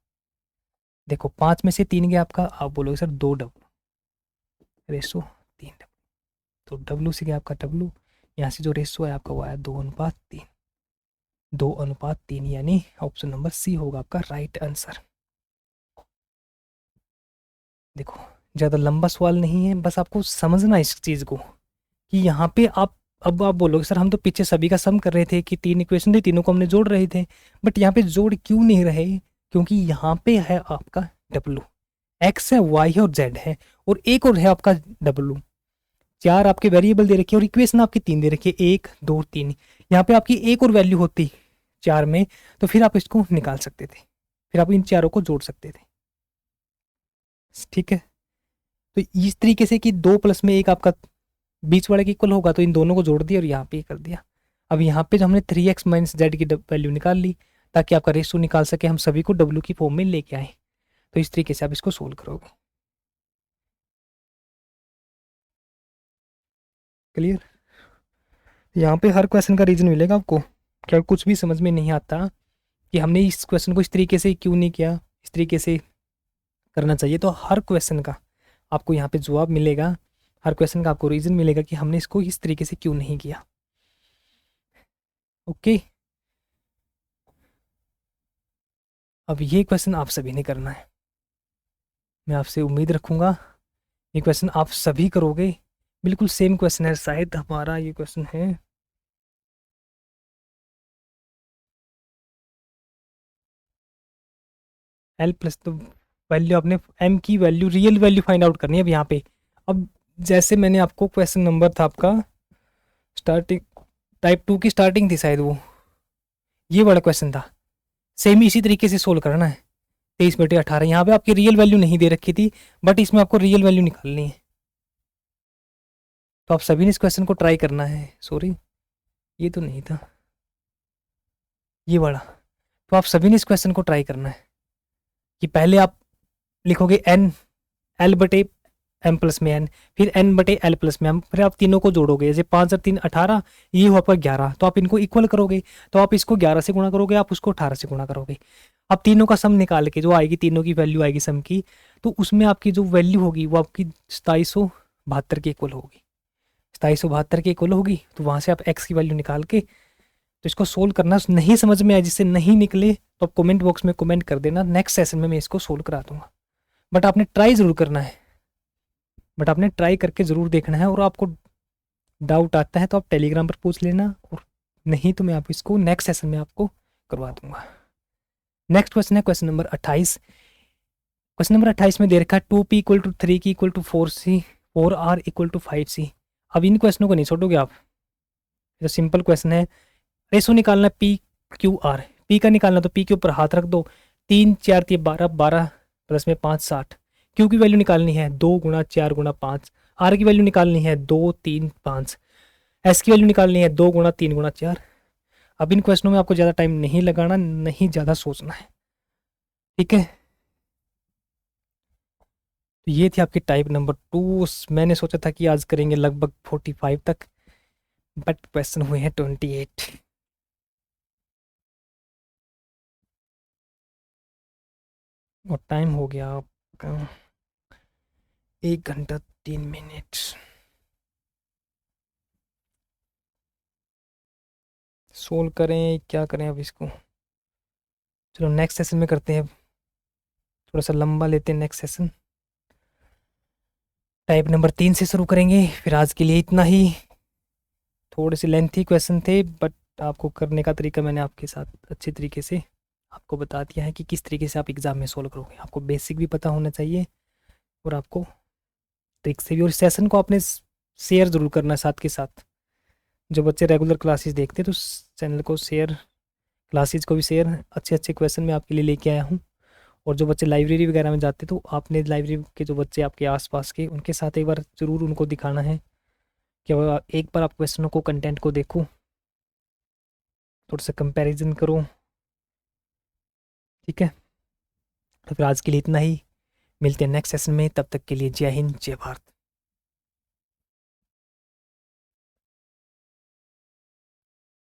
देखो 5 में से 3 गया आपका, आप बोलोगे सर 2w रेशो 3w, तो w से गया आपका w, यहाँ से जो रेशो है आपका वो आया 2:3, 2:3, यानी ऑप्शन नंबर सी होगा आपका राइट आंसर। देखो ज़्यादा लंबा सवाल नहीं है, बस आपको समझना इस चीज़ को कि यहाँ पे अब आप बोलोगे सर हम तो पीछे सभी का सम कर रहे थे कि 3 इक्वेशन थी, तीनों को हमने जोड़ रहे थे, बट यहाँ पे जोड़ क्यों नहीं रहे, क्योंकि यहाँ पे है आपका w, x है, y है और z है, और एक और है आपका w। 4 आपके वेरिएबल दे रखे और इक्वेशन आपकी 3 दे रखी है, 1 2 3। यहाँ पे आपकी एक और वैल्यू होती 4 में तो फिर आप इसको निकाल सकते थे। फिर आप इन चारों को जोड़ सकते थे। ठीक है, तो इस तरीके से कि 2 + 1 आपका बीच वाले के इक्वल होगा, तो इन दोनों को जोड़ दिया और यहाँ पे कर दिया। अब यहाँ पे जो हमने 3x - z की वैल्यू निकाल ली, ताकि आपका रेशो निकाल सके, हम सभी को w की फॉर्म में लेके आए। तो इस तरीके से आप इसको सोल्व करोगे। क्लियर? यहाँ पे हर क्वेश्चन का रीजन मिलेगा आपको। क्या कुछ भी समझ में नहीं आता कि हमने इस क्वेश्चन को इस तरीके से क्यों नहीं किया, इस तरीके से करना चाहिए, तो हर क्वेश्चन का आपको यहाँ पे जवाब मिलेगा, हर क्वेश्चन का आपको रीजन मिलेगा कि हमने इसको इस तरीके से क्यों नहीं किया। ओके, अब ये क्वेश्चन आप सभी ने करना है। मैं आपसे उम्मीद रखूँगा ये क्वेश्चन आप सभी करोगे। बिल्कुल सेम क्वेश्चन है, शायद हमारा ये क्वेश्चन है एल प्लस, तो वैल्यू आपने एम की value, real value find out करनी है अब यहाँ पे। अब जैसे मैंने आपको क्वेश्चन नंबर था आपका स्टार्टिंग, टाइप 2 की स्टार्टिंग थी शायद, वो ये वाला क्वेश्चन था, सेम इसी तरीके से सोल्व करना है। 23/18 यहाँ पे आपकी रियल वैल्यू नहीं दे रखी थी, बट इसमें आपको रियल वैल्यू निकालनी है। तो आप सभी ने इस क्वेश्चन को ट्राई करना है। सॉरी, ये तो नहीं था, ये वाला। तो आप सभी ने इस क्वेश्चन को ट्राई करना है कि पहले आप लिखोगे n l/m+n, फिर n/l+m, फिर आप तीनों को जोड़ोगे। जैसे 5 और 3 18, ये हुआ आपका 11, तो आप इनको इक्वल करोगे। तो आप इसको 11 से गुणा करोगे, आप उसको 18 से गुणा करोगे। अब तीनों का सम निकाल के जो आएगी, तीनों की वैल्यू आएगी सम की, तो उसमें आपकी जो वैल्यू होगी वो आपकी 2772 के इक्वल होगी। 2772 के इक्वल होगी, तो वहाँ से आप x की वैल्यू निकाल के, तो इसको सोल्व करना। नहीं समझ में आए, जिससे नहीं निकले, तो आप कमेंट बॉक्स में कमेंट कर देना, नेक्स्ट सेशन में मैं इसको सोल्व करा दूंगा। बट आपने ट्राई ज़रूर करना है, बट आपने ट्राई करके ज़रूर देखना है। और आपको डाउट आता है तो आप टेलीग्राम पर पूछ लेना, और नहीं तो मैं आप इसको नेक्स्ट सेशन में आपको करवा दूंगा। नेक्स्ट क्वेश्चन है क्वेश्चन नंबर 28। क्वेश्चन नंबर 28 में दे रखा है 2p = 3 की = 4c, 4r = 5c। अब इन क्वेश्चनों को नहीं छोड़ोगे आप, जो सिंपल क्वेश्चन है। रेशो निकालना है पी क्यू आर, पी का निकालना, तो पी के ऊपर हाथ रख दो। 3 4 3 12, 12 प्लस में 5 60। क्यू की वैल्यू निकालनी है 2 × 4 × 5। आर की वैल्यू निकालनी है 2 3 5। एस की वैल्यू निकालनी है 2 × 3 × 4। अब इन क्वेश्चनों में आपको ज़्यादा टाइम नहीं लगाना, नहीं ज़्यादा सोचना है, ठीक है। तो ये थी आपकी टाइप नंबर 2। मैंने सोचा था कि आज करेंगे लगभग 45 तक, बट क्वेश्चन हुए हैं 28। और टाइम हो गया आपका 1 घंटा 3 मिनट। सोल्व करें क्या करें अब इसको, चलो नेक्स्ट सेशन में करते हैं, थोड़ा सा लंबा लेते हैं नेक्स्ट सेशन। टाइप नंबर 3 से शुरू करेंगे। फिर आज के लिए इतना ही। थोड़े से लेंथी क्वेश्चन थे, बट आपको करने का तरीका मैंने आपके साथ अच्छे तरीके से आपको बता दिया है कि किस तरीके से आप एग्ज़ाम में सोल्व करोगे। आपको बेसिक भी पता होना चाहिए, और आपको ट्रिक से भी। और सेशन को आपने शेयर ज़रूर करना है साथ के साथ। जो बच्चे रेगुलर क्लासेस देखते हैं, तो चैनल को शेयर, क्लासेस को भी शेयर। अच्छे अच्छे क्वेश्चन मैं आपके लिए लेके आया हूँ। और जो बच्चे लाइब्रेरी वगैरह में जाते, तो आपने लाइब्रेरी के जो बच्चे आपके आसपास के, उनके साथ एक बार ज़रूर उनको दिखाना है कि वो एक बार आप क्वेश्चनों को, कंटेंट को देखो, थोड़ा सा कंपैरिजन करो, ठीक है। तो फिर आज के लिए इतना ही। मिलते हैं नेक्स्ट सेशन में, तब तक के लिए जय हिंद जय भारत।